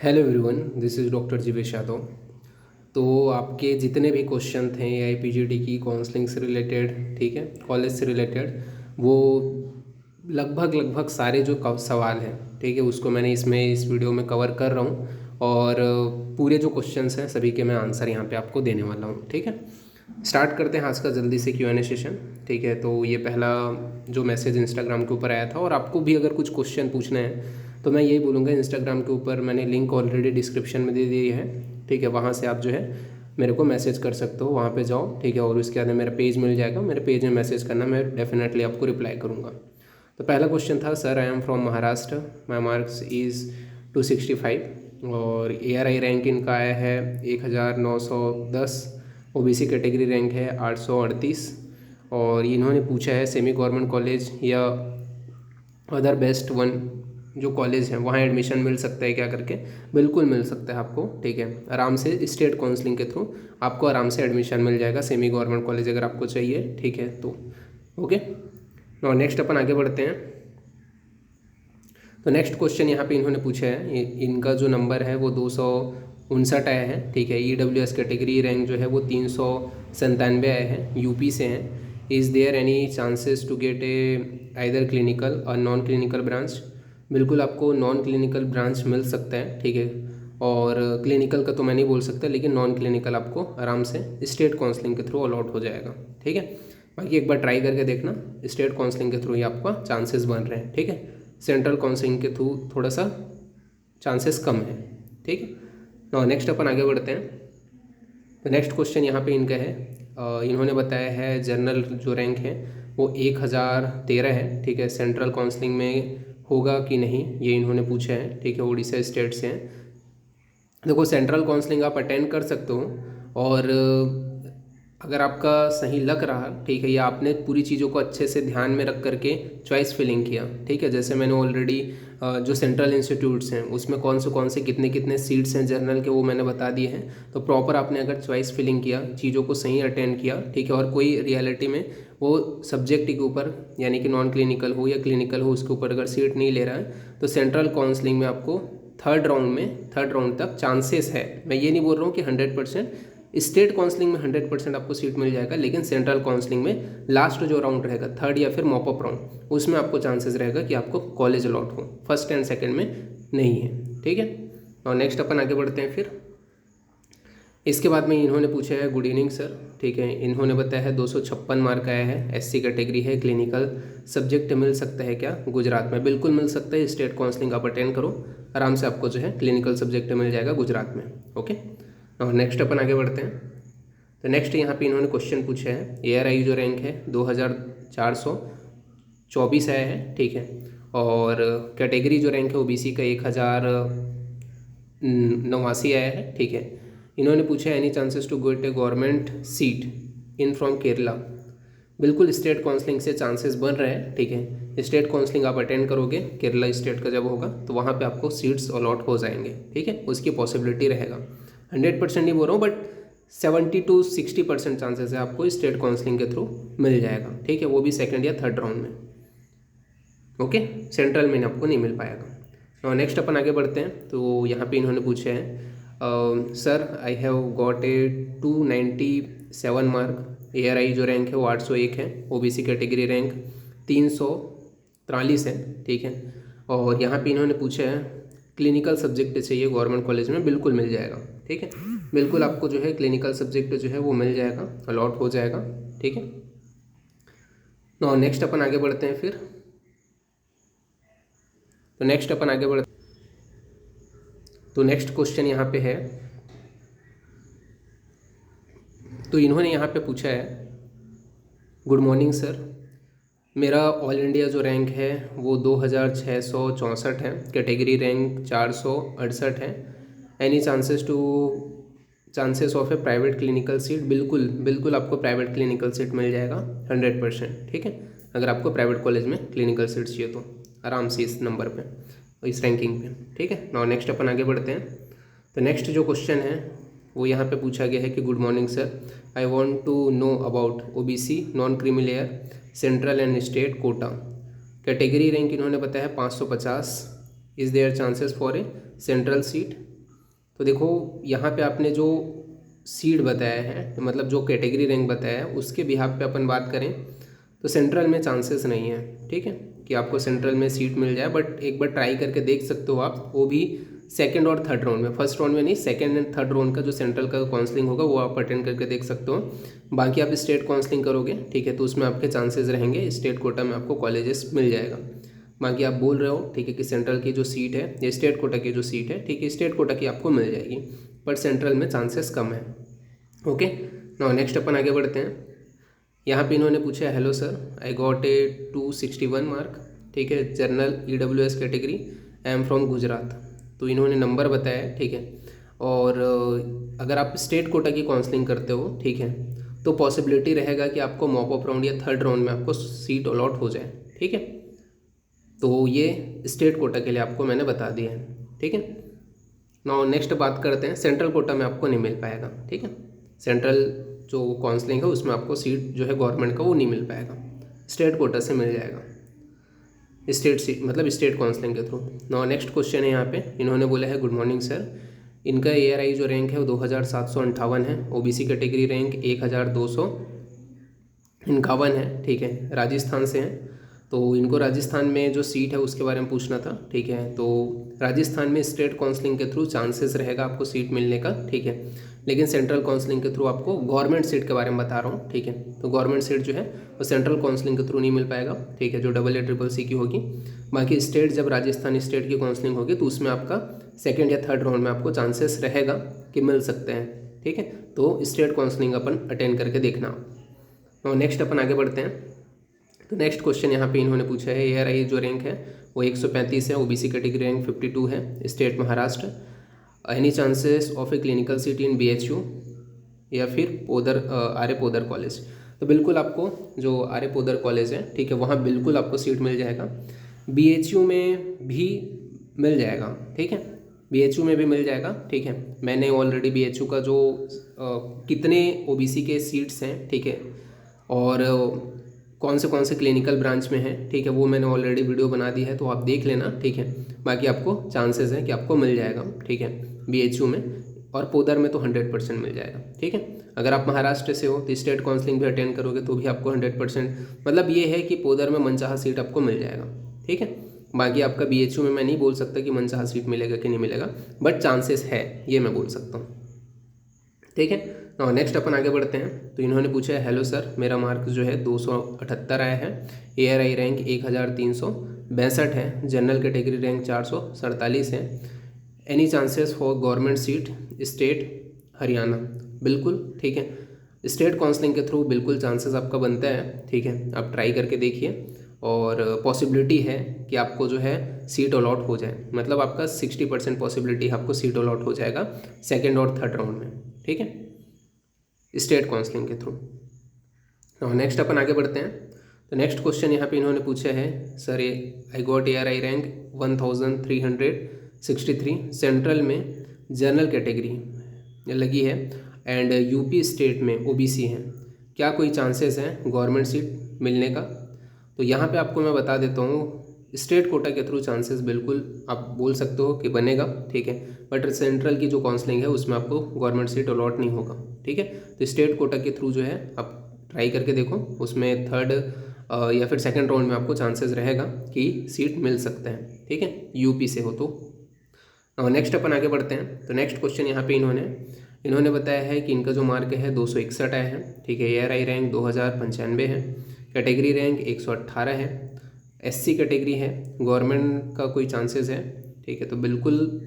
Hello everyone, this is doctor Jeevesh Yadav. तो आपके जितने भी क्वेश्चन थे AIPGT की काउंसलिंग से रिलेटेड, ठीक है, कॉलेज से रिलेटेड, वो लगभग सारे जो सवाल हैं, ठीक है, उसको मैंने इस वीडियो में कवर कर रहा हूँ। और पूरे जो क्वेश्चंस हैं सभी के मैं आंसर यहाँ पे आपको देने वाला हूँ। ठीक है, स्टार्ट करते हैं आज का जल्दी से Q&A सेशन। ठीक है, तो ये पहला जो मैसेज इंस्टाग्राम के ऊपर आया था, और आपको भी अगर कुछ क्वेश्चन पूछने हैं तो मैं यही बोलूँगा, इंस्टाग्राम के ऊपर मैंने लिंक ऑलरेडी डिस्क्रिप्शन में दे दी है। ठीक है, वहाँ से आप जो है मेरे को मैसेज कर सकते हो, वहाँ पे जाओ। ठीक है, और उसके बाद मेरा पेज मिल जाएगा, मेरे पेज में मैसेज करना, मैं डेफिनेटली आपको रिप्लाई करूँगा। तो पहला क्वेश्चन था, sir I am from Maharashtra, my marks is 265 और ARI रैंक इनका आया है 1910, OBC कैटेगरी रैंक है 838। और इन्होंने पूछा है सेमी गवर्नमेंट कॉलेज या अदर बेस्ट वन जो कॉलेज हैं वहाँ एडमिशन मिल सकता है क्या करके। बिल्कुल मिल सकता है आपको। ठीक है, आराम से स्टेट काउंसलिंग के थ्रू आपको आराम से एडमिशन मिल जाएगा सेमी गवर्नमेंट कॉलेज अगर आपको चाहिए। ठीक है, तो ओके, और नेक्स्ट अपन आगे बढ़ते हैं। तो नेक्स्ट क्वेश्चन यहाँ पे इन्होंने पूछा है, इनका जो नंबर है वो 259 आया है। ठीक है, EWS कैटेगरी रैंक जो है वो 397 आया है, यूपी से हैं। Is there any chances to get either clinical or non clinical branch. बिल्कुल आपको नॉन क्लिनिकल ब्रांच मिल सकता है। ठीक है, और क्लिनिकल का तो मैं नहीं बोल सकता, लेकिन नॉन क्लिनिकल आपको आराम से स्टेट काउंसलिंग के थ्रू अलॉट हो जाएगा। ठीक है, बाकी एक बार ट्राई करके देखना, स्टेट काउंसलिंग के थ्रू ही आपका चांसेस बन रहे हैं। ठीक है, सेंट्रल काउंसलिंग के थ्रू थोड़ा सा चांसेस कम है। ठीक है, ना नेक्स्ट अपन आगे बढ़ते हैं। तो नेक्स्ट क्वेश्चन यहाँ पे इनका है, इन्होंने बताया है जनरल जो रैंक है वो 1013 है। ठीक है, सेंट्रल काउंसलिंग में होगा कि नहीं ये इन्होंने पूछा है। ठीक है, उड़ीसा स्टेट से हैं। देखो, सेंट्रल काउंसलिंग आप अटेंड कर सकते हो, और अगर आपका सही लग रहा, ठीक है, या आपने पूरी चीज़ों को अच्छे से ध्यान में रख करके चॉइस फिलिंग किया। ठीक है, जैसे मैंने ऑलरेडी जो सेंट्रल इंस्टीट्यूट्स हैं उसमें कौन से कितने कितने सीट्स हैं जनरल के, वो मैंने बता दिए हैं। तो प्रॉपर आपने अगर चॉइस फिलिंग किया, चीज़ों को सही अटेंड किया, ठीक है, और कोई रियलिटी में वो सब्जेक्ट के ऊपर यानी कि नॉन क्लिनिकल हो या क्लिनिकल हो उसके ऊपर अगर सीट नहीं ले रहा है, तो सेंट्रल काउंसलिंग में आपको थर्ड राउंड तक चांसेस है। मैं ये नहीं बोल रहा हूँ कि 100%, स्टेट काउंसलिंग में 100% आपको सीट मिल जाएगा, लेकिन सेंट्रल काउंसलिंग में लास्ट जो राउंड रहेगा, थर्ड या फिर मॉपअप राउंड, उसमें आपको चांसेस रहेगा कि आपको कॉलेज अलॉट हो, फर्स्ट एंड सेकंड में नहीं है। ठीक है, और नेक्स्ट अपन आगे बढ़ते हैं। फिर इसके बाद में इन्होंने पूछा है, गुड इवनिंग सर। ठीक है, इन्होंने बताया है 256 मार्क आया है, SC कैटेगरी है, क्लिनिकल सब्जेक्ट मिल सकता है क्या गुजरात में। बिल्कुल मिल सकता है, स्टेट काउंसलिंग आप अटेंड करो, आराम से आपको जो है क्लिनिकल सब्जेक्ट मिल जाएगा गुजरात में। ओके, और नेक्स्ट अपन आगे बढ़ते हैं। तो नेक्स्ट यहाँ पे इन्होंने क्वेश्चन पूछा है, ARI जो रैंक है 2424 आया है। ठीक है, और कैटेगरी जो रैंक है OBC का 1089 आया है। ठीक है, इन्होंने पूछा है any chances to get a government seat in from Kerala. बिल्कुल स्टेट काउंसलिंग से चांसेस बन रहे हैं। ठीक है, स्टेट काउंसलिंग आप अटेंड करोगे, केरला स्टेट का जब होगा तो वहाँ पे आपको सीट्स अलॉट हो जाएंगे। ठीक है, उसकी पॉसिबिलिटी रहेगा, 100% नहीं बोल रहा हूँ, बट 70 to 60% चांसेस है आपको स्टेट काउंसलिंग के थ्रू मिल जाएगा। ठीक है, वो भी सेकंड या थर्ड राउंड में। ओके, सेंट्रल में आपको नहीं मिल पाएगा। और नेक्स्ट अपन आगे बढ़ते हैं। तो यहाँ पे इन्होंने पूछे हैं, sir I have got a 297 mark, ARI जो रैंक है वो 801 है, OBC कैटेगरी रैंक 343 है। ठीक है, और यहाँ पे इन्होंने पूछा है क्लिनिकल सब्जेक्ट चाहिए गवर्नमेंट कॉलेज में। बिल्कुल मिल जाएगा। ठीक है, बिल्कुल आपको जो है क्लिनिकल सब्जेक्ट जो है वो मिल जाएगा, अलॉट हो जाएगा। ठीक है, नेक्स्ट अपन आगे बढ़ते हैं। फिर तो नेक्स्ट अपन आगे बढ़ते, तो नेक्स्ट क्वेश्चन यहाँ पे है, तो इन्होंने यहाँ पे पूछा है, गुड मॉर्निंग सर, मेरा ऑल इंडिया जो रैंक है वो 2664 है, कैटेगरी रैंक 468 है। Any chances of A private clinical seat. बिल्कुल बिल्कुल आपको प्राइवेट क्लिनिकल सीट मिल जाएगा 100%। ठीक है, अगर आपको प्राइवेट कॉलेज में क्लिनिकल सीट चाहिए तो आराम से इस नंबर पे, इस रैंकिंग पे। ठीक है, नाउ नेक्स्ट अपन आगे बढ़ते हैं। तो नेक्स्ट जो क्वेश्चन है वो यहाँ पे पूछा गया है कि good morning sir, I want to know about OBC non creamy layer central and state quota. Category rank इन्होंने बताया है 550। Is there chances for a central seat. तो देखो यहाँ पे आपने जो सीट बताया है, मतलब जो कैटेगरी रैंक बताया है, उसके बिहाफ पे अपन बात करें तो सेंट्रल में चांसेस नहीं है, ठीक है, कि आपको सेंट्रल में सीट मिल जाए। बट एक बार ट्राई करके देख सकते हो आप, वो भी सेकंड और थर्ड राउंड में, फर्स्ट राउंड में नहीं, सेकंड एंड थर्ड राउंड का जो सेंट्रल का काउंसलिंग होगा वो आप अटेंड करके देख सकते हो। बाकी आप स्टेट काउंसलिंग करोगे, ठीक है, तो उसमें आपके चांसेस रहेंगे स्टेट कोटा में आपको कॉलेजेस मिल जाएगा। बाकी आप बोल रहे हो, ठीक है, कि सेंट्रल की जो सीट है या स्टेट कोटा की जो सीट है, ठीक है, स्टेट कोटा की आपको मिल जाएगी, बट सेंट्रल में चांसेस कम है। ओके, नाउ नेक्स्ट अपन आगे बढ़ते हैं। यहाँ पे इन्होंने पूछा, hello sir, I got a 261 mark, ठीक है, general EWS category, I am from Gujarat. तो इन्होंने नंबर बताया है, ठीक है, और अगर आप स्टेट कोटा की काउंसलिंग करते हो, ठीक है, तो पॉसिबिलिटी रहेगा कि आपको मॉप अप राउंड या थर्ड राउंड में आपको सीट अलॉट हो जाए, ठीक है। तो ये स्टेट कोटा के लिए आपको मैंने बता दिया है, ठीक है। नाउ नेक्स्ट बात करते हैं, सेंट्रल कोटा में आपको नहीं मिल पाएगा, ठीक है, सेंट्रल जो काउंसलिंग है उसमें आपको सीट जो है गवर्नमेंट का वो नहीं मिल पाएगा, स्टेट कोटा से मिल जाएगा, स्टेट सीट मतलब स्टेट काउंसलिंग के थ्रू। नाउ नेक्स्ट क्वेश्चन है यहाँ पे, इन्होंने बोला है, गुड मॉर्निंग सर, इनका ARI जो रैंक है वो 2758 है, OBC कैटेगरी रैंक 1251 है, ठीक है, राजस्थान से हैं। तो इनको राजस्थान में जो सीट है उसके बारे में पूछना था, ठीक है। तो राजस्थान में स्टेट काउंसलिंग के थ्रू चांसेस रहेगा आपको सीट मिलने का, ठीक है, लेकिन सेंट्रल काउंसलिंग के थ्रू आपको गवर्नमेंट सीट के बारे में बता रहा हूँ, ठीक है। तो गवर्नमेंट सीट जो है वो सेंट्रल काउंसलिंग के थ्रू नहीं मिल पाएगा, ठीक है, जो AA CCC की होगी। बाकी स्टेट, जब राजस्थान स्टेट की काउंसलिंग होगी तो उसमें आपका सेकेंड या थर्ड राउंड में आपको चांसेस रहेगा कि मिल सकते हैं, ठीक है। तो स्टेट काउंसलिंग अपन अटेंड करके देखना। और नेक्स्ट अपन आगे बढ़ते हैं। तो नेक्स्ट क्वेश्चन यहाँ पे इन्होंने पूछा है, ARI जो रैंक है वो 135 है, OBC कैटेगरी रैंक 52 है, state Maharashtra, any chances of a clinical seat in BHU या फिर पोदर आर्य पोदर कॉलेज। तो बिल्कुल आपको जो आर्य पोदर कॉलेज है, ठीक है, वहाँ बिल्कुल आपको सीट मिल जाएगा। BHU में भी मिल जाएगा, ठीक है, BHU में भी मिल जाएगा, ठीक है। मैंने ऑलरेडी BHU का जो कितने OBC के सीट्स हैं, ठीक है, और कौन से क्लिनिकल ब्रांच में है, ठीक है, वो मैंने ऑलरेडी वीडियो बना दी है, तो आप देख लेना, ठीक है। बाकी आपको चांसेस है कि आपको मिल जाएगा, ठीक है, BHU में, और पोदर में तो 100% मिल जाएगा, ठीक है। अगर आप महाराष्ट्र से हो तो स्टेट काउंसलिंग भी अटेंड करोगे तो भी आपको 100%, मतलब ये है कि पोदर में मनचाहा सीट आपको मिल जाएगा, ठीक है। बाकी आपका BHU में मैं नहीं बोल सकता कि मनचाहा सीट मिलेगा कि नहीं मिलेगा, बट चांसेस है, ये मैं बोल सकता हूँ, ठीक है। और नेक्स्ट अपन आगे बढ़ते हैं। तो इन्होंने पूछा है, हेलो सर, मेरा मार्क्स जो है 278 आया है, ARI रैंक 1362 है, जनरल कैटेगरी रैंक 447 है, any chances for government seat state Haryana. बिल्कुल, ठीक है, स्टेट काउंसलिंग के थ्रू बिल्कुल चांसेस आपका बनता है, ठीक है, आप ट्राई करके देखिए, और पॉसिबिलिटी है कि आपको जो है सीट अलॉट हो जाए, मतलब आपका 60% पॉसिबिलिटी आपको सीट अलॉट हो जाएगा सेकेंड और थर्ड राउंड में, ठीक है, स्टेट काउंसलिंग के थ्रू। और नेक्स्ट अपन आगे बढ़ते हैं। तो नेक्स्ट क्वेश्चन यहाँ पे इन्होंने पूछा है, sir, I got ARI rank 1363, central में जनरल कैटेगरी लगी है, एंड UP स्टेट में OBC है, क्या कोई चांसेस हैं गवर्नमेंट सीट मिलने का? तो यहाँ पे आपको मैं बता देता हूँ, स्टेट कोटा के थ्रू चांसेस बिल्कुल आप बोल सकते हो कि बनेगा, ठीक है, बट सेंट्रल की जो काउंसलिंग है उसमें आपको गवर्नमेंट सीट अलॉट नहीं होगा, ठीक है। तो स्टेट कोटा के थ्रू जो है आप ट्राई करके देखो, उसमें थर्ड या फिर सेकंड राउंड में आपको चांसेस रहेगा कि सीट मिल सकते हैं, ठीक है, UP से हो तो। नेक्स्ट अपन आगे बढ़ते हैं। तो नेक्स्ट क्वेश्चन यहाँ पे इन्होंने बताया है कि इनका जो मार्क है 261 आया है, ठीक है, ARI रैंक 2095 है, कैटेगरी रैंक 118 है, SC कैटेगरी है, गवर्नमेंट का कोई चांसेस है, ठीक है, तो बिल्कुल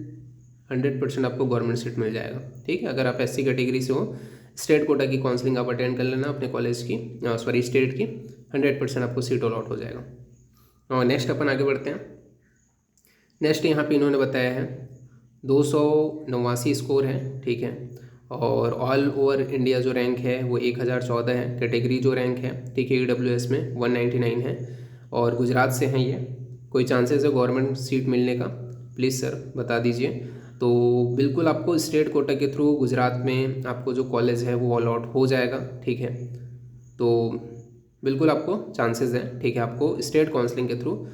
100% आपको गवर्नमेंट सीट मिल जाएगा, ठीक है। अगर आप SC कैटेगरी से हो, स्टेट कोटा की काउंसलिंग आप अटेंड कर लेना अपने कॉलेज की, सॉरी स्टेट की, 100% आपको सीट अलॉट हो जाएगा। और नेक्स्ट अपन आगे बढ़ते हैं। नेक्स्ट यहाँ पे इन्होंने बताया है 289 स्कोर है, ठीक है, और ऑल ओवर इंडिया जो रैंक है वो 1014 है, कैटेगरी जो रैंक है, ठीक है, EWS में 199 है, और गुजरात से हैं ये, कोई चांसेस है गवर्नमेंट सीट मिलने का? प्लीज़ सर बता दीजिए। तो बिल्कुल आपको स्टेट कोटा के थ्रू गुजरात में आपको जो कॉलेज है वो अलॉट हो जाएगा, ठीक है, तो बिल्कुल आपको चांसेस है, ठीक है, आपको स्टेट काउंसलिंग के through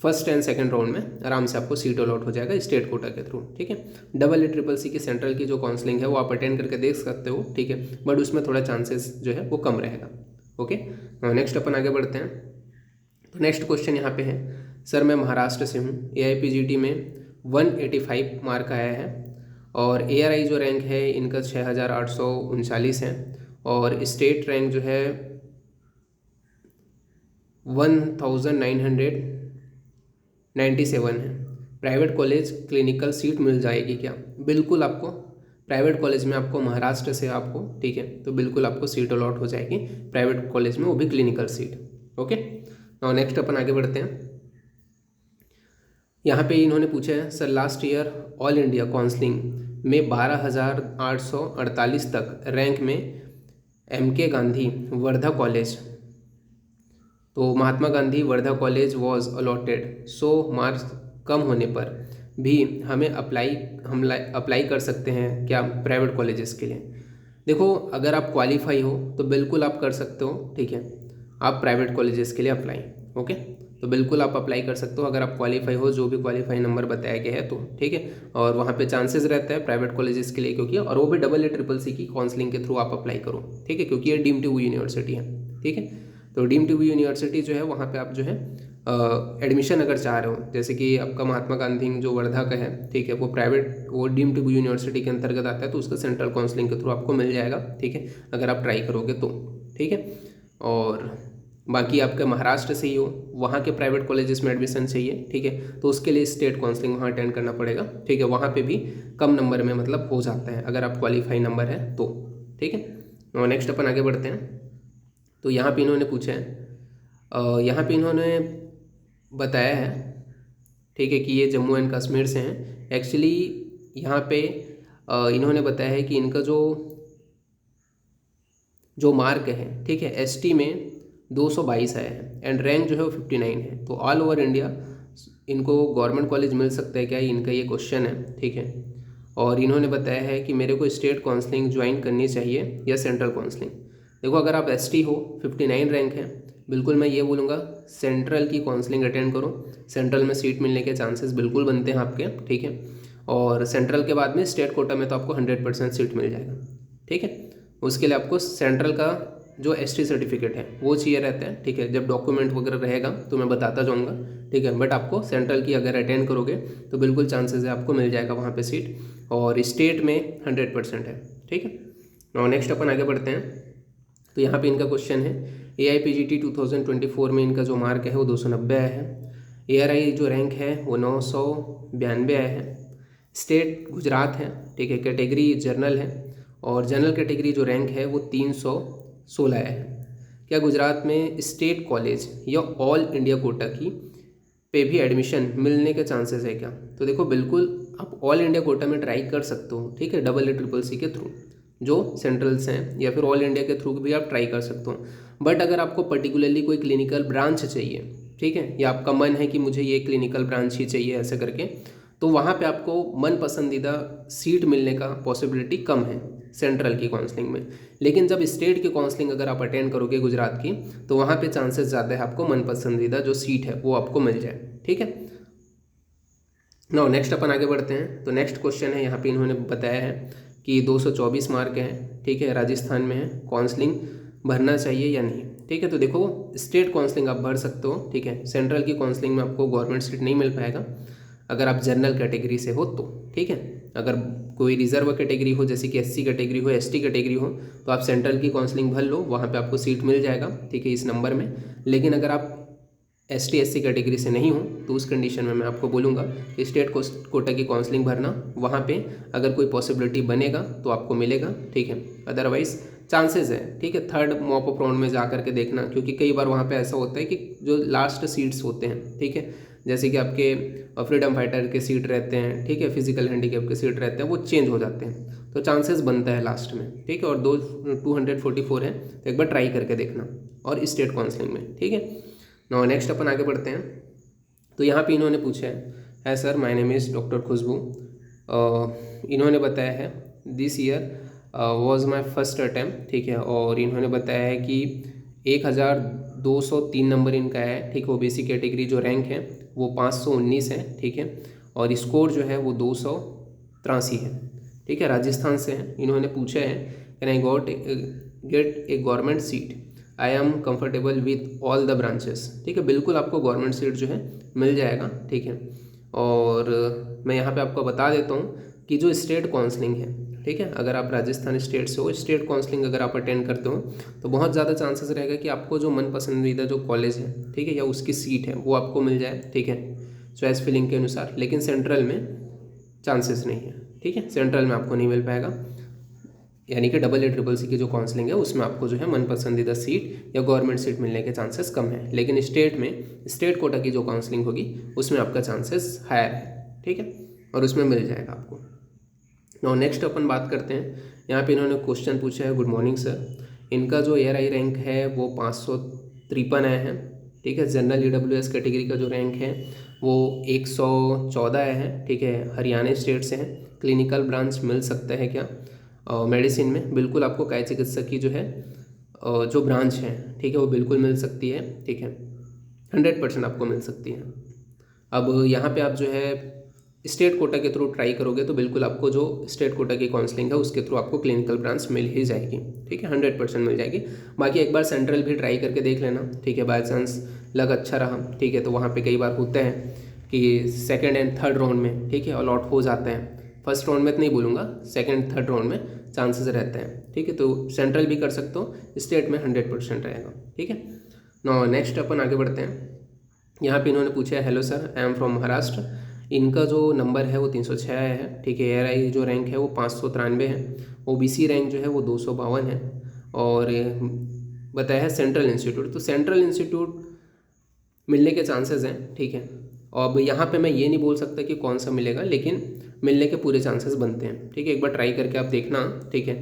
first and second round में आराम से आपको सीट अलॉट हो जाएगा स्टेट कोटा के थ्रू, ठीक है। डबल ट्रिपल सी की सेंट्रल की जो काउंसलिंग है वो आप अटेंड करके देख सकते हो, ठीक है, बट उसमें थोड़ा चांसेस जो है वो कम रहेगा। ओके, नेक्स्ट अपन आगे बढ़ते हैं। तो नेक्स्ट क्वेश्चन यहाँ पे है, सर मैं महाराष्ट्र से हूँ, AIPGT में 185 मार्क आया है और ARI जो रैंक है इनका 6839 है और स्टेट रैंक जो है 1997 है। प्राइवेट कॉलेज क्लिनिकल सीट मिल जाएगी क्या? बिल्कुल, आपको प्राइवेट कॉलेज में आपको महाराष्ट्र से आपको, ठीक है, तो बिल्कुल आपको सीट अलॉट हो जाएगी प्राइवेट कॉलेज में, वो भी क्लिनिकल सीट। ओके, और नेक्स्ट अपन आगे बढ़ते हैं। यहाँ पे इन्होंने पूछा है, sir last year all India counselling में 12,848 तक रैंक में MK गांधी वर्धा कॉलेज, तो Mahatma Gandhi Wardha college was allotted, so marks कम होने पर भी हम अप्लाई कर सकते हैं क्या प्राइवेट कॉलेजेस के लिए? देखो, अगर आप क्वालिफाई हो तो बिल्कुल आप कर सकते हो, ठीक है, आप प्राइवेट कॉलेजेस के लिए अप्लाई। ओके, तो बिल्कुल आप अप्लाई कर सकते हो अगर आप क्वालिफाई हो, जो भी क्वालिफाई नंबर बताया गया है तो, ठीक है, और वहाँ पे चांसेस रहता है प्राइवेट कॉलेजेस के लिए, क्योंकि और वो भी AA की काउंसलिंग के थ्रू आप अप्लाई करो, ठीक है, क्योंकि ये डीम्ड टू यूनिवर्सिटी है, ठीक है। तो डीम्ड टू यूनिवर्सिटी जो है वहाँ पे आप जो है एडमिशन अगर चाह रहे हो, जैसे कि आपका महात्मा गांधी जो वर्धा का है, ठीक है, वो प्राइवेट, वो डीम्ड टू यूनिवर्सिटी के अंतर्गत आता है, तो उसका सेंट्रल काउंसलिंग के थ्रू आपको मिल जाएगा, ठीक है, अगर आप ट्राई करोगे तो, ठीक है। और बाकी आपके महाराष्ट्र से ही हो, वहाँ के प्राइवेट कॉलेजेस में एडमिशन चाहिए, ठीक है, तो उसके लिए स्टेट काउंसलिंग वहाँ अटेंड करना पड़ेगा, ठीक है, वहाँ पे भी कम नंबर में मतलब हो जाता है अगर आप क्वालिफाई नंबर है तो, ठीक है। और नेक्स्ट अपन आगे बढ़ते हैं। तो यहाँ पे इन्होंने पूछा है, यहाँ पे इन्होंने बताया है, ठीक है, कि ये जम्मू एंड कश्मीर से हैं। एक्चुअली यहाँ पे इन्होंने बताया है कि इनका जो मार्क है, ठीक है, ST में 222 आया है एंड रैंक जो है वो 59 है, तो ऑल ओवर इंडिया इनको गवर्नमेंट कॉलेज मिल सकता है क्या, इनका ये क्वेश्चन है, ठीक है। और इन्होंने बताया है कि मेरे को स्टेट काउंसलिंग ज्वाइन करनी चाहिए या सेंट्रल काउंसलिंग। देखो, अगर आप ST हो, 59 रैंक है, बिल्कुल मैं ये बोलूँगा सेंट्रल की काउंसलिंग अटेंड करो, सेंट्रल में सीट मिलने के चांसेस बिल्कुल बनते हैं आपके, ठीक है, और सेंट्रल के बाद में स्टेट कोटा में तो आपको 100% सीट मिल जाएगा, ठीक है। उसके लिए आपको सेंट्रल का जो ST सर्टिफिकेट है वो चाहिए रहता है, ठीक है, जब डॉक्यूमेंट वगैरह रहेगा तो मैं बताता जाऊँगा, ठीक है, बट आपको सेंट्रल की अगर अटेंड करोगे तो बिल्कुल चांसेस है आपको मिल जाएगा वहाँ पे सीट, और स्टेट में 100% है, ठीक है। और नेक्स्ट अपन आगे बढ़ते हैं। तो यहाँ पे इनका क्वेश्चन है, AIPGT 2024 में इनका जो मार्क है वो 290 आया है, ARI जो रैंक है वो 992 आया है, स्टेट गुजरात है, ठीक है, कैटेगरी जर्नल है, और जनरल कैटेगरी जो रैंक है वो 316 आया है। क्या गुजरात में स्टेट कॉलेज या ऑल इंडिया कोटा की पे भी एडमिशन मिलने के चांसेस है क्या? तो देखो, बिल्कुल आप ऑल इंडिया कोटा में ट्राई कर सकते हो, ठीक है, AA CCC के थ्रू जो सेंट्रल्स हैं, या फिर ऑल इंडिया के थ्रू भी आप ट्राई कर सकते हो। बट अगर आपको पर्टिकुलरली कोई क्लिनिकल ब्रांच चाहिए, ठीक है, या आपका मन है कि मुझे ये क्लिनिकल ब्रांच ही चाहिए ऐसे करके, तो वहाँ पे आपको मन पसंदीदा सीट मिलने का पॉसिबिलिटी कम है सेंट्रल की काउंसलिंग में। लेकिन जब स्टेट की काउंसलिंग अगर आप अटेंड करोगे गुजरात की, तो वहाँ पे चांसेस ज़्यादा है आपको मन पसंदीदा जो सीट है वो आपको मिल जाए, ठीक है। नो, नेक्स्ट अपन आगे बढ़ते हैं। तो नेक्स्ट क्वेश्चन है, यहाँ पे इन्होंने बताया है कि 224 मार्क हैं, ठीक है, राजस्थान में है, काउंसलिंग भरना चाहिए या नहीं, ठीक है। तो देखो, स्टेट काउंसलिंग आप भर सकते हो, ठीक है, सेंट्रल की काउंसलिंग में आपको गवर्नमेंट सीट नहीं मिल पाएगा अगर आप जनरल कैटेगरी से हो तो, ठीक है। अगर कोई रिजर्व कैटेगरी हो, जैसे कि SC कैटेगरी हो, ST कैटेगरी हो, तो आप सेंट्रल की काउंसलिंग भर लो, वहाँ पे आपको सीट मिल जाएगा, ठीक है, इस नंबर में। लेकिन अगर आप ST SC कैटेगरी से नहीं हो तो उस कंडीशन में मैं आपको बोलूँगा कि स्टेट कोटा की काउंसलिंग भरना, वहाँ पे अगर कोई पॉसिबिलिटी बनेगा तो आपको मिलेगा, ठीक है, अदरवाइज चांसेस है, ठीक है, थर्ड मॉप अप राउंड में जा करके देखना, क्योंकि कई बार वहाँ पे ऐसा होता है कि जो लास्ट सीट्स होते हैं, ठीक है, जैसे कि आपके फ्रीडम फाइटर के सीट रहते हैं, ठीक है, फिजिकल हैंडीकैप के सीट रहते हैं, वो चेंज हो जाते हैं, तो चांसेस बनता है लास्ट में, ठीक है, और 244 है, तो एक बार ट्राई करके देखना, और स्टेट काउंसलिंग में, ठीक है। नो, नेक्स्ट अपन आगे बढ़ते हैं। तो यहाँ पे इन्होंने पूछा है sir my name is doctor Khushboo, इन्होंने बताया है this year was my first attempt, ठीक है, और इन्होंने बताया है कि 1203 नंबर इनका है, ठीक है, OBC कैटेगरी जो रैंक है वो 519 है, ठीक है, और स्कोर जो है वो 283 है, ठीक है। राजस्थान से हैं। इन्होंने पूछा है can I get a government seat, I am comfortable with all the branches, ठीक है। बिल्कुल आपको गवर्नमेंट सीट जो है मिल जाएगा, ठीक है। और मैं यहाँ पे आपको बता देता हूँ कि जो स्टेट काउंसलिंग है, ठीक है, अगर आप राजस्थान स्टेट से हो, स्टेट काउंसलिंग अगर आप अटेंड करते हो तो बहुत ज़्यादा चांसेस रहेगा कि आपको जो मन पसंदीदा जो कॉलेज है, ठीक है, या उसकी सीट है वो आपको मिल जाए, ठीक है, चॉइस फिलिंग के अनुसार। लेकिन सेंट्रल में चांसेस नहीं है, ठीक है, सेंट्रल में आपको नहीं मिल पाएगा, यानी कि AA-CCC की जो काउंसलिंग है उसमें आपको जो है मन पसंदीदा सीट या गवर्नमेंट सीट मिलने के चांसेस कम है। लेकिन स्टेट में स्टेट कोटा की जो काउंसलिंग होगी उसमें आपका चांसेस हायर है, ठीक है, और उसमें मिल जाएगा आपको। और नेक्स्ट अपन बात करते हैं, यहाँ पे इन्होंने क्वेश्चन पूछा है, गुड मॉर्निंग सर, इनका जो ARI रैंक है वो 553 आया है, ठीक है। जनरल EWS कैटेगरी का जो रैंक है वो 114 आया है, ठीक है। हरियाणा स्टेट से है। क्लिनिकल ब्रांच मिल सकता है क्या मेडिसिन में? बिल्कुल आपको काय चिकित्सक की जो है जो ब्रांच है, ठीक है, वो बिल्कुल मिल सकती है, ठीक है, 100% आपको मिल सकती है। अब यहाँ पे आप जो है स्टेट कोटा के थ्रू ट्राई करोगे तो बिल्कुल आपको जो स्टेट कोटा की काउंसलिंग है उसके थ्रू आपको क्लिनिकल ब्रांच मिल ही जाएगी, ठीक है, 100% मिल जाएगी। बाकी एक बार सेंट्रल भी ट्राई करके देख लेना, ठीक है, बाय चांस लग अच्छा रहा, ठीक है, तो वहाँ पे कई बार होता है कि सेकंड एंड थर्ड राउंड में, ठीक है, अलॉट हो जाते हैं। फर्स्ट राउंड में तो नहीं बोलूँगा, सेकंड थर्ड राउंड में चांसेस रहते हैं, ठीक है। तो सेंट्रल भी कर सकते हो, स्टेट में 100% रहेगा, ठीक है। नो नेक्स्ट अपन आगे बढ़ते हैं। यहाँ पे इन्होंने पूछा है, hello sir, I am from Maharashtra, इनका जो नंबर है वो 306 आया है, ठीक है। ARI जो रैंक है वो 593 है। OBC रैंक जो है वो 252 है। और बताया है सेंट्रल इंस्टीट्यूट, तो सेंट्रल इंस्टीट्यूट मिलने के चांसेस हैं, ठीक है। और अब यहाँ पे मैं ये नहीं बोल सकता कि कौन सा मिलेगा, लेकिन मिलने के पूरे चांसेस बनते हैं, ठीक है। एक बार ट्राई करके आप देखना, ठीक है,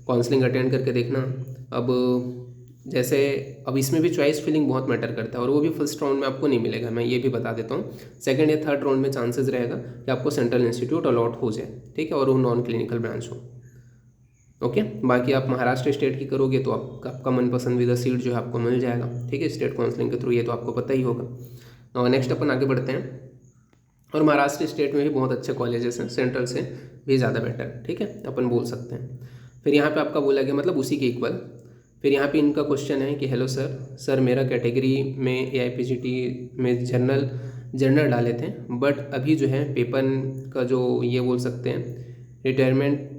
काउंसलिंग अटेंड करके देखना। अब जैसे अब इसमें भी चॉइस फिलिंग बहुत मैटर करता है, और वो भी फर्स्ट राउंड में आपको नहीं मिलेगा, मैं ये भी बता देता हूँ। सेकंड या थर्ड राउंड में चांसेस रहेगा कि आपको सेंट्रल इंस्टीट्यूट अलॉट हो जाए, ठीक है, और वो नॉन क्लिनिकल ब्रांच हो, ओके। बाकी आप महाराष्ट्र स्टेट की करोगे तो आपका मन पसंदीदा सीट जो है आपको मिल जाएगा, ठीक है, स्टेट काउंसलिंग के थ्रू, ये तो आपको पता ही होगा। और नेक्स्ट अपन आगे बढ़ते हैं। और महाराष्ट्र स्टेट में भी बहुत अच्छे कॉलेजेस हैं, सेंट्रल से भी ज़्यादा बेटर, ठीक है, अपन बोल सकते हैं। फिर यहाँ पे आपका बोला गया मतलब उसी के इक्वल। फिर यहाँ पे इनका क्वेश्चन है कि हेलो सर मेरा कैटेगरी में AIPGT में जनरल डाले थे, बट अभी जो है पेपर का जो ये बोल सकते हैं रिटायरमेंट,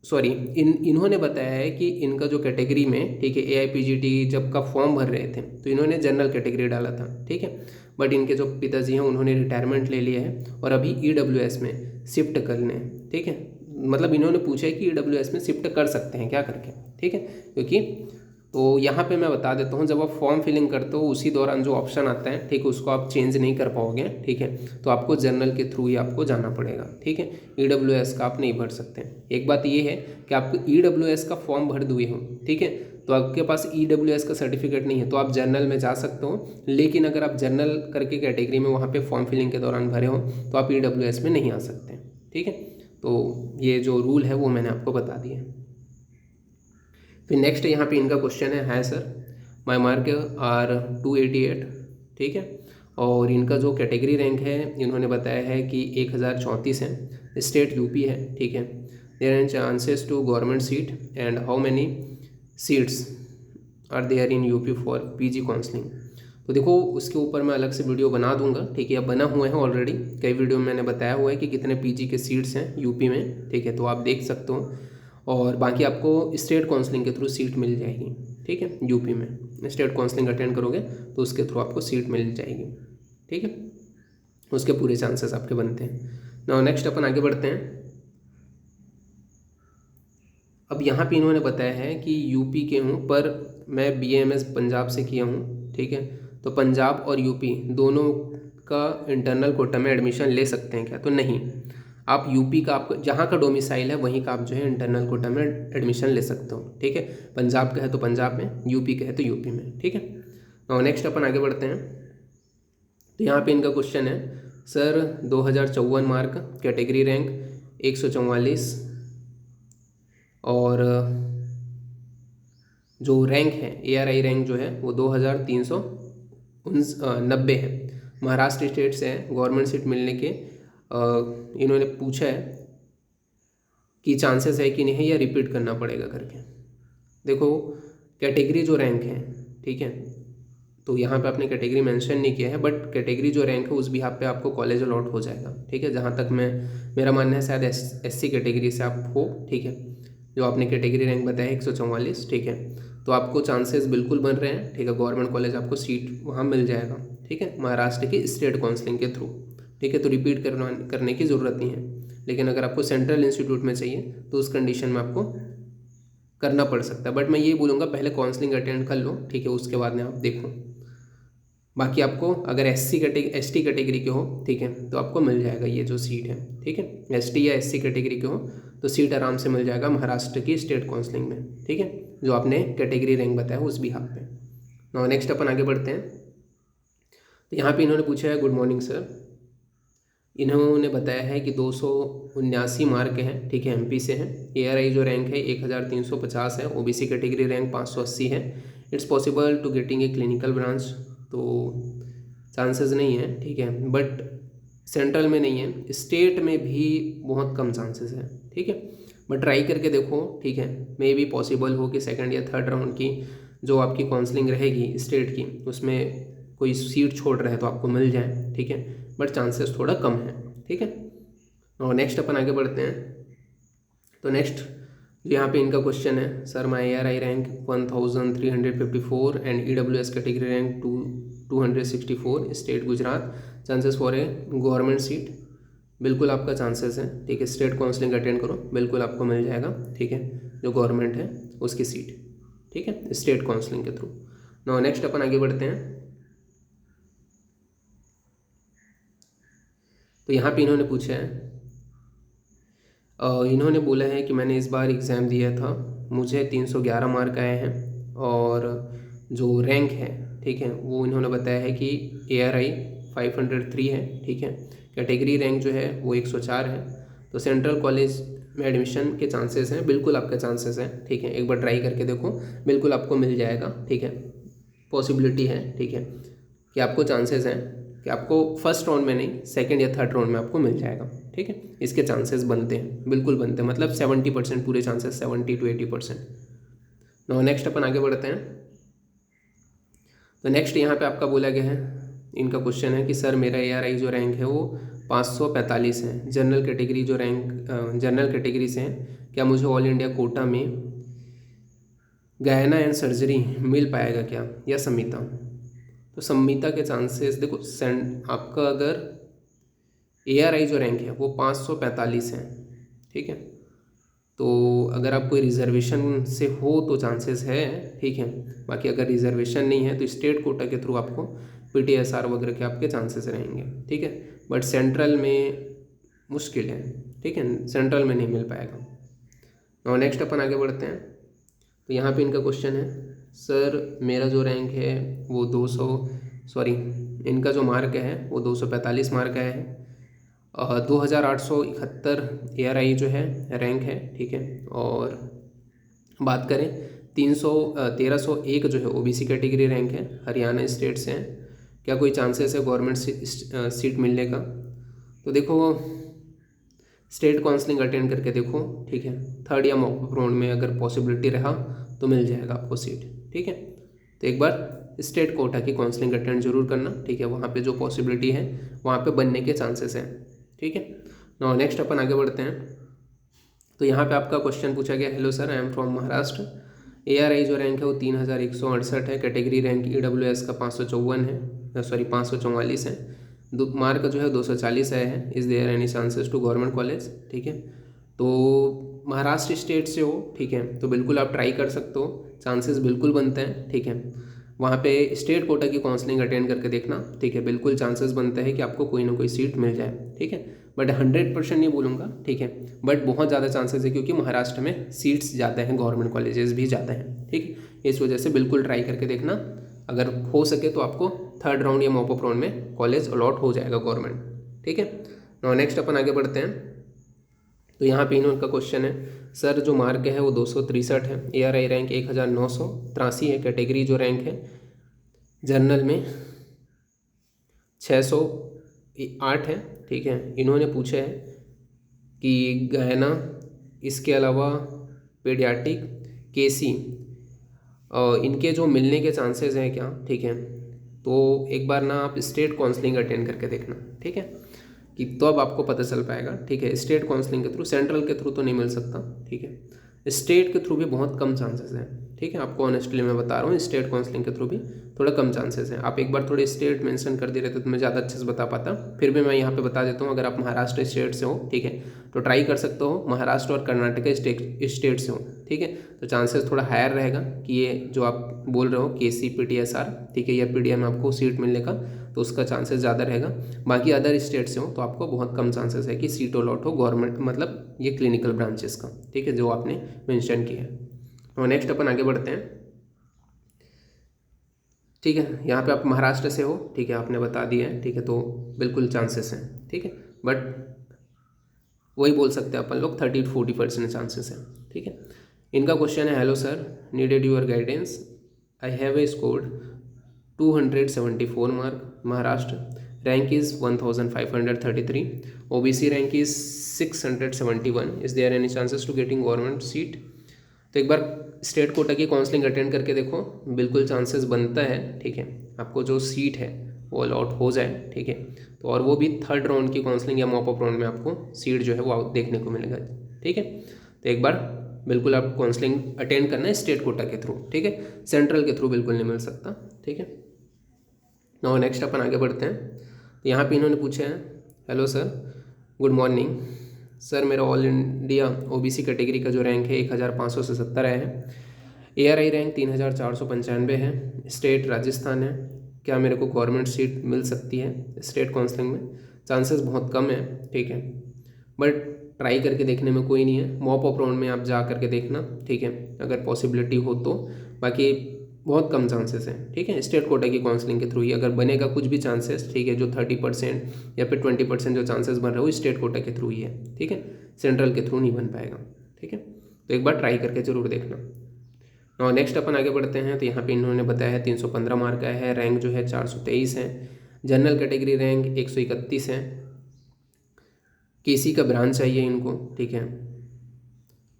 सॉरी, इन्होंने बताया है कि इनका जो कैटेगरी में, ठीक है, AIPGT जब का फॉर्म भर रहे थे तो इन्होंने जनरल कैटेगरी डाला था, ठीक है, बट इनके जो पिताजी हैं उन्होंने रिटायरमेंट ले लिया है और अभी EWS में शिफ्ट करने, ठीक है। मतलब इन्होंने पूछा है कि EWS में शिफ्ट कर सकते हैं क्या करके, ठीक है, क्योंकि तो यहाँ पे मैं बता देता हूँ, जब आप फॉर्म फिलिंग करते हो उसी दौरान जो ऑप्शन आता है, ठीक है, उसको आप चेंज नहीं कर पाओगे, ठीक है, तो आपको जनरल के थ्रू ही आपको जाना पड़ेगा, ठीक है। EWS का आप नहीं भर सकते। एक बात ये है कि आप EWS का फॉर्म भर दिए हो, ठीक है, तो आपके पास EWS का सर्टिफिकेट नहीं है तो आप जनरल में जा सकते हो, लेकिन अगर आप जनरल करके कैटेगरी में वहाँ पे फॉर्म फिलिंग के दौरान भरे हो तो आप EWS में नहीं आ सकते, ठीक है। तो ये जो रूल है वो मैंने आपको बता दिया। फिर नेक्स्ट यहाँ पे इनका क्वेश्चन है, hi sir, my mark are 288, ठीक है, और इनका जो कैटेगरी रैंक है इन्होंने बताया है कि 1034 है, स्टेट यूपी है, ठीक है। There are chances to government seat and how many seats are there in UP for PG counselling. तो देखो उसके ऊपर मैं अलग से वीडियो बना दूंगा, ठीक है, अब बना हुए हैं ऑलरेडी, कई वीडियो में मैंने बताया हुआ है कि कितने पीजी के सीट्स हैं यूपी में, ठीक है, तो आप देख सकते हो। और बाकी आपको स्टेट काउंसलिंग के थ्रू सीट मिल जाएगी, ठीक है, यूपी में स्टेट काउंसलिंग अटेंड करोगे तो उसके थ्रू आपको सीट मिल जाएगी, ठीक है, उसके पूरे चांसेस आपके बनते हैं। नाउ नेक्स्ट अपन आगे बढ़ते हैं। अब यहाँ पे इन्होंने बताया है कि यूपी के हूँ पर मैं BAMS पंजाब से किया हूँ, ठीक है, तो पंजाब और यूपी दोनों का इंटरनल कोटा में एडमिशन ले सकते हैं क्या? तो नहीं, आप यूपी का, आपको जहाँ का डोमिसाइल है वहीं का आप जो है इंटरनल कोटा में एडमिशन ले सकते हो, ठीक है। पंजाब का है तो पंजाब में, यूपी का है तो यूपी में, ठीक है। और नेक्स्ट अपन आगे बढ़ते हैं। तो यहाँ पे इनका क्वेश्चन है, सर 2054 मार्क, कैटेगरी रैंक 144, और जो रैंक है ARI रैंक जो है वो 2390 है। महाराष्ट्र स्टेट से हैं, गवर्नमेंट सीट मिलने के इन्होंने पूछा है कि चांसेस है कि नहीं है या रिपीट करना पड़ेगा करके। देखो कैटेगरी जो रैंक है, ठीक है, तो यहाँ पे आपने कैटेगरी मेंशन नहीं किया है, बट कैटेगरी जो रैंक है उस बिहाफ पे आपको कॉलेज अलॉट हो जाएगा, ठीक है। जहाँ तक मेरा मानना है शायद SC कैटेगरी से आप हो, ठीक है, जो आपने कैटेगरी रैंक बताया 144, ठीक है, तो आपको चांसेस बिल्कुल बन रहे हैं, ठीक है, गवर्नमेंट कॉलेज आपको सीट वहाँ मिल जाएगा, ठीक है, महाराष्ट्र की स्टेट काउंसलिंग के थ्रू, ठीक है। तो रिपीट करने की ज़रूरत नहीं है, लेकिन अगर आपको सेंट्रल इंस्टीट्यूट में चाहिए तो उस कंडीशन में आपको करना पड़ सकता है। बट मैं ये बोलूँगा पहले काउंसलिंग अटेंड कर लो, ठीक है, उसके बाद में आप देखो। बाकी आपको अगर ST कैटेगरी के हो, ठीक है, तो आपको मिल जाएगा ये जो सीट है, ठीक है, ST या SC कैटेगरी के हो तो सीट आराम से मिल जाएगा महाराष्ट्र की स्टेट काउंसलिंग में, ठीक है, जो आपने कैटेगरी रैंक बताया उस बिहाफ पे। नाउ नेक्स्ट अपन आगे बढ़ते हैं। तो यहाँ पे इन्होंने पूछा है, गुड मॉर्निंग सर, इन्होंने बताया है कि 279 मार्क हैं, ठीक है, MP से हैं। ARI जो रैंक है 1350 है, OBC कैटेगरी रैंक 580 है। It's possible to getting a clinical branch, तो चांसेस नहीं है, ठीक है, बट सेंट्रल में नहीं है, स्टेट में भी बहुत कम चांसेस है, ठीक है, बट ट्राई करके देखो, ठीक है, मे भी पॉसिबल हो कि सेकंड या थर्ड राउंड की जो आपकी काउंसलिंग रहेगी स्टेट की उसमें कोई सीट छोड़ रहे तो आपको मिल जाए, ठीक है, बट चांसेस थोड़ा कम है, ठीक है। और नेक्स्ट अपन आगे बढ़ते हैं। तो नेक्स्ट यहाँ पे इनका क्वेश्चन है, sir my ARI rank 1354 and EWS category rank 264, state Gujarat, chances for a government seat. बिल्कुल आपका चांसेस है, ठीक है, स्टेट काउंसलिंग अटेंड करो, बिल्कुल आपको मिल जाएगा, ठीक है, जो गवर्नमेंट है उसकी सीट, ठीक है, स्टेट काउंसलिंग के थ्रू। नाउ नेक्स्ट अपन आगे बढ़ते हैं। तो यहाँ पे इन्होंने पूछा है, इन्होंने बोला है कि मैंने इस बार एग्ज़ाम दिया था, मुझे 311 मार्क आए हैं और जो रैंक है, ठीक है, वो इन्होंने बताया है कि ARI 503 है, ठीक है, कैटेगरी रैंक जो है वो 104 है। तो सेंट्रल कॉलेज में एडमिशन के चांसेस हैं, बिल्कुल आपके चांसेस हैं, ठीक है, एक बार ट्राई करके देखो, बिल्कुल आपको मिल जाएगा, ठीक है, पॉसिबिलिटी है, ठीक है, कि आपको चांसेस हैं कि आपको फर्स्ट राउंड में नहीं सेकंड या थर्ड राउंड में आपको मिल जाएगा, ठीक है, इसके चांसेस बनते हैं, बिल्कुल बनते हैं, मतलब 70% पूरे चांसेस, 70 to 80%। नो नेक्स्ट अपन आगे बढ़ते हैं। तो नेक्स्ट यहाँ पे आपका बोला गया है, इनका क्वेश्चन है कि सर मेरा ARI जो रैंक है वो 545 है, जनरल कैटेगरी जो रैंक जनरल कैटेगरी से है, क्या मुझे ऑल इंडिया कोटा में गायना एंड सर्जरी मिल पाएगा क्या, या संहिता। तो संहिता के चांसेस देखो, आपका अगर ARI जो रैंक है वो 545 है, ठीक है, तो अगर आप कोई रिजर्वेशन से हो तो चांसेस है, ठीक है, बाकी अगर रिजर्वेशन नहीं है तो स्टेट कोटा के थ्रू आपको PTSR वगैरह के आपके चांसेस रहेंगे, ठीक है, बट सेंट्रल में मुश्किल है, ठीक है, सेंट्रल में नहीं मिल पाएगा। और नेक्स्ट अपन आगे बढ़ते हैं। तो यहाँ पे इनका क्वेश्चन है, सर मेरा जो रैंक है वो 200 इनका जो मार्क है वो 245 मार्क आया है, 2871 ARI जो है रैंक है, ठीक है, और बात करें 1301 जो है OBC कैटेगरी रैंक है, हरियाणा स्टेट से है, क्या कोई चांसेस है गवर्नमेंट सीट मिलने का। तो देखो स्टेट काउंसलिंग अटेंड करके देखो, ठीक है, थर्ड या मॉक राउंड में अगर पॉसिबिलिटी रहा तो मिल जाएगा आपको सीट, ठीक है। तो एक बार स्टेट कोटा की काउंसलिंग अटेंड जरूर करना, ठीक है, वहाँ पे जो पॉसिबिलिटी है वहाँ पे बनने के चांसेस हैं, ठीक है। नाउ नेक्स्ट अपन आगे बढ़ते हैं। तो यहाँ पे आपका क्वेश्चन पूछा गया, hello sir I am from Maharashtra, ARI जो रैंक है वो 3168 है, कैटेगरी रैंक EWS का 554 है, 544 है, मार्क जो है 240 आया है, is there any chances to government college, ठीक है। तो महाराष्ट्र स्टेट से हो, ठीक है, तो बिल्कुल आप ट्राई कर सकते हो, चांसेस बिल्कुल बनते हैं, ठीक है, वहाँ पे स्टेट कोटा की काउंसलिंग अटेंड करके देखना, ठीक है, बिल्कुल चांसेस बनते हैं कि आपको कोई ना कोई सीट मिल जाए, ठीक है, बट 100% नहीं बोलूँगा, ठीक है, बट बहुत ज़्यादा चांसेस है क्योंकि महाराष्ट्र में सीट्स ज़्यादा हैं, गवर्नमेंट कॉलेजेस भी ज़्यादा हैं, ठीक है, इस वजह से बिल्कुल ट्राई करके देखना, अगर हो सके तो आपको थर्ड राउंड या मॉपअप राउंड में कॉलेज अलॉट हो जाएगा गवर्नमेंट, ठीक है। नाउ नेक्स्ट अपन आगे बढ़ते हैं। तो यहाँ पे इनका क्वेश्चन है, सर जो मार्क है वो 263 है, ARI रैंक 1983 है, कैटेगरी जो रैंक है जनरल में 608 है, ठीक है। इन्होंने पूछा है कि गहना, इसके अलावा पीडियाट्रिक, केसी, इनके जो मिलने के चांसेस हैं क्या, ठीक है। तो एक बार ना आप स्टेट काउंसलिंग अटेंड करके देखना, ठीक है, कि तो अब आपको पता चल पाएगा, ठीक है। स्टेट काउंसलिंग के थ्रू, सेंट्रल के थ्रू तो नहीं मिल सकता, ठीक है। स्टेट के थ्रू भी बहुत कम चांसेस हैं, ठीक है। आपको ऑनेस्टली मैं बता रहा हूँ, स्टेट काउंसलिंग के थ्रू भी थोड़ा कम चांसेस हैं। आप एक बार थोड़े स्टेट मेंशन कर दे रहे थे तो मैं ज़्यादा अच्छे से बता पाता, फिर भी मैं यहाँ पे बता देता हूँ। अगर आप महाराष्ट्र स्टेट से हो, ठीक है, तो ट्राई कर सकते हो महाराष्ट्र और कर्नाटक स्टेट से हो, ठीक है। तो चांसेस थोड़ा हायर रहेगा कि ये जो आप बोल रहे हो केसी PTSR, ठीक है, या PDM में आपको सीट मिलने का, तो उसका चांसेस ज़्यादा रहेगा। बाकी अदर स्टेट से हो तो आपको बहुत कम चांसेस है कि सीट अलॉट हो गवर्नमेंट, मतलब ये क्लिनिकल ब्रांचेस का, ठीक है, जो आपने मेंशन किया है। और नेक्स्ट अपन आगे बढ़ते हैं, ठीक है। यहाँ पे आप महाराष्ट्र से हो, ठीक है, आपने बता दिया है, ठीक है, तो बिल्कुल चांसेस हैं, ठीक है। बट वही बोल सकते हैं अपन लोग 30 to 40% चांसेस हैं, ठीक है। इनका क्वेश्चन है, hello sir, needed your guidance, I have a scored 274 mark, Maharashtra, rank is 1533, OBC rank is 671, is there any chances to getting government seat. तो एक बार स्टेट कोटा की काउंसलिंग अटेंड करके देखो, बिल्कुल चांसेस बनता है, ठीक है, आपको जो सीट है वो अलॉट हो जाए, ठीक है। तो और वो भी थर्ड राउंड की काउंसलिंग या मॉपअप राउंड में आपको सीट जो है वो देखने को मिलेगा, ठीक है। तो एक बार बिल्कुल आप काउंसलिंग अटेंड करना है स्टेट कोटा के थ्रू, ठीक है, सेंट्रल के थ्रू बिल्कुल नहीं मिल सकता, ठीक है। और नेक्स्ट अपन आगे बढ़ते हैं। तो यहाँ पे इन्होंने पूछा है, hello sir, good morning sir, मेरा ऑल इंडिया OBC कैटेगरी का जो रैंक है 1570 आया है, ARI रैंक 3495 है, स्टेट राजस्थान है, क्या मेरे को गवर्नमेंट सीट मिल सकती है स्टेट काउंसलिंग में? चांसेस बहुत कम है, ठीक है, बट ट्राई करके देखने में कोई नहीं है। मॉप अप राउंड में आप जा करके देखना, ठीक है, अगर पॉसिबिलिटी हो तो। बाकी बहुत कम चांसेस हैं, ठीक है, स्टेट कोटा की काउंसलिंग के थ्रू ही अगर बनेगा कुछ भी चांसेस, ठीक है, जो 30% या फिर 20% जो चांसेस बन रहे हो स्टेट कोटा के थ्रू ही है, ठीक है, सेंट्रल के थ्रू नहीं बन पाएगा, ठीक है। तो एक बार ट्राई करके जरूर देखना। और नेक्स्ट अपन आगे बढ़ते हैं। तो यहाँ पे इन्होंने बताया है 315 मार्क आया है, रैंक जो है 423 है, जनरल कैटेगरी रैंक 131 है, केसी का ब्रांच चाहिए इनको, ठीक है,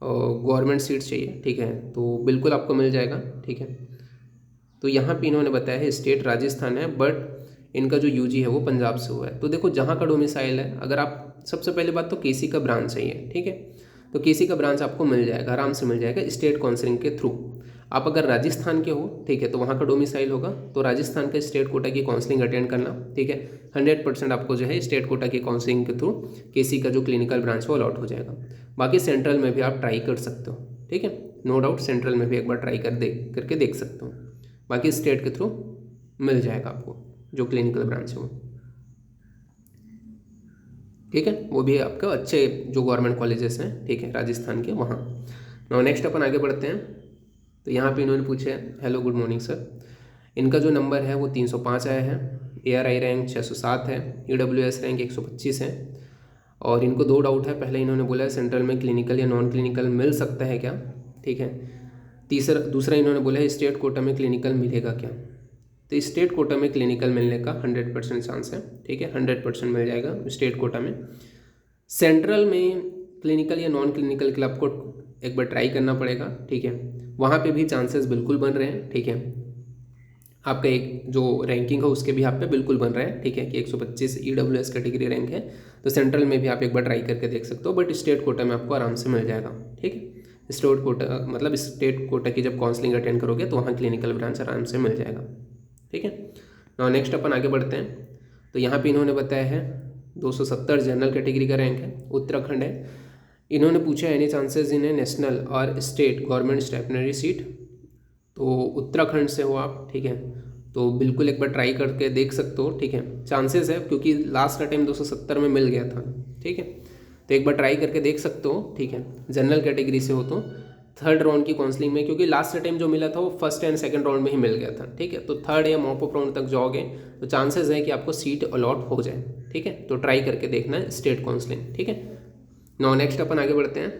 और गवर्नमेंट सीट चाहिए, ठीक है, तो बिल्कुल आपको मिल जाएगा, ठीक है। तो यहाँ पे इन्होंने बताया है स्टेट राजस्थान है, बट इनका जो यूजी है वो पंजाब से हुआ है। तो देखो जहाँ का डोमिसाइल है, अगर आप सबसे पहले बात तो केसी का ब्रांच चाहिए, ठीक है, तो केसी का ब्रांच आपको मिल जाएगा, आराम से मिल जाएगा स्टेट काउंसलिंग के थ्रू। आप अगर राजस्थान के हो, ठीक है, तो वहाँ का डोमिसाइल होगा, तो राजस्थान का स्टेट कोटा की काउंसलिंग अटेंड करना, ठीक है, 100% आपको जो है स्टेट कोटा की काउंसलिंग के थ्रू केसी का जो क्लिनिकल ब्रांच वो अलॉट हो जाएगा। बाकी सेंट्रल में भी आप ट्राई कर सकते हो, ठीक है, नो डाउट सेंट्रल में भी एक बार ट्राई करके देख सकते हो। बाकी स्टेट के थ्रू मिल जाएगा आपको जो क्लिनिकल ब्रांच है वो, ठीक है, वो भी आपका अच्छे जो गवर्नमेंट कॉलेजेस हैं, ठीक है, राजस्थान के वहाँ। नाउ नेक्स्ट अपन आगे बढ़ते हैं। तो यहाँ पे इन्होंने पूछा है, हेलो गुड मॉर्निंग सर, इनका जो नंबर है वो 305 आया है, ARI रैंक 607 है, EWS रैंक 125 है, और इनको दो डाउट है। पहले इन्होंने बोला है सेंट्रल में क्लिनिकल या नॉन क्लिनिकल मिल सकता है क्या, ठीक है। दूसरा इन्होंने बोला है स्टेट कोटा में क्लिनिकल मिलेगा क्या। तो स्टेट कोटा में क्लिनिकल मिलने का 100% चांस है, ठीक है, 100% मिल जाएगा स्टेट कोटा में। सेंट्रल में क्लिनिकल या नॉन क्लिनिकल के लिए आपको एक बार ट्राई करना पड़ेगा, ठीक है, वहाँ पे भी चांसेस बिल्कुल बन रहे हैं, ठीक है, आपका एक जो रैंकिंग है उसके भी आप पे बिल्कुल बन रहा है, ठीक है, कि 125 EWS कैटेगरी रैंक है। तो सेंट्रल में भी आप एक बार ट्राई करके देख सकते हो, बट स्टेट कोटा में आपको आराम से मिल जाएगा, ठीक है। स्टेट कोटा मतलब स्टेट कोटा की जब काउंसलिंग अटेंड करोगे तो वहाँ क्लिनिकल ब्रांच आराम से मिल जाएगा, ठीक है। नाउ नेक्स्ट अपन आगे बढ़ते हैं। तो यहाँ पे इन्होंने बताया है 270 जनरल कैटेगरी का रैंक है, उत्तराखंड है। इन्होंने पूछा एनी चांसेस इन ए नेशनल और स्टेट गवर्नमेंट स्टेपनरी सीट। तो उत्तराखंड से हो आप, ठीक है, तो बिल्कुल एक बार ट्राई करके देख सकते हो, ठीक है, चांसेस है क्योंकि लास्ट टाइम 270 में मिल गया था, ठीक है, तो एक बार ट्राई करके देख सकते हो, ठीक है। जनरल कैटेगरी से हो तो थर्ड राउंड की काउंसलिंग में, क्योंकि लास्ट टाइम जो मिला था वो फर्स्ट एंड सेकंड राउंड में ही मिल गया था, ठीक है, तो थर्ड या मॉपअप राउंड तक जाओगे तो चांसेस है कि आपको सीट अलॉट हो जाए, ठीक है, तो ट्राई करके देखना है स्टेट काउंसलिंग, ठीक है। नाउ नेक्स्ट अपन आगे बढ़ते हैं,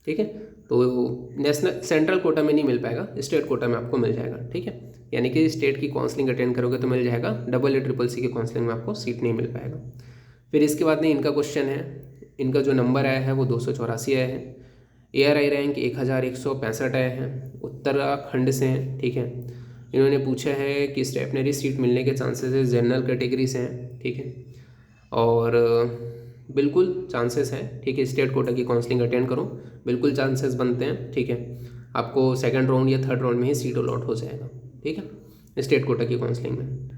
ठीक है। तो नेशनल सेंट्रल कोटा में नहीं मिल पाएगा, स्टेट कोटा में आपको मिल जाएगा, ठीक है। यानी कि स्टेट की काउंसलिंग अटेंड करोगे तो मिल जाएगा, AA CCC की काउंसलिंग में आपको सीट नहीं मिल पाएगा। फिर इसके बाद में इनका क्वेश्चन है, इनका जो नंबर आया है वो 284 आया है। ARI रैंक 1165 आया है, उत्तराखंड से हैं, ठीक है। इन्होंने पूछा है कि स्टेपनरी सीट मिलने के चांसेस है, जनरल कैटेगरी से हैं, ठीक है। और बिल्कुल चांसेस हैं, ठीक है। स्टेट कोटा की काउंसलिंग अटेंड करो, बिल्कुल चांसेस बनते हैं, ठीक है। आपको सेकंड राउंड या थर्ड राउंड में ही सीट अलॉट हो जाएगा, ठीक है, स्टेट कोटा की काउंसलिंग में।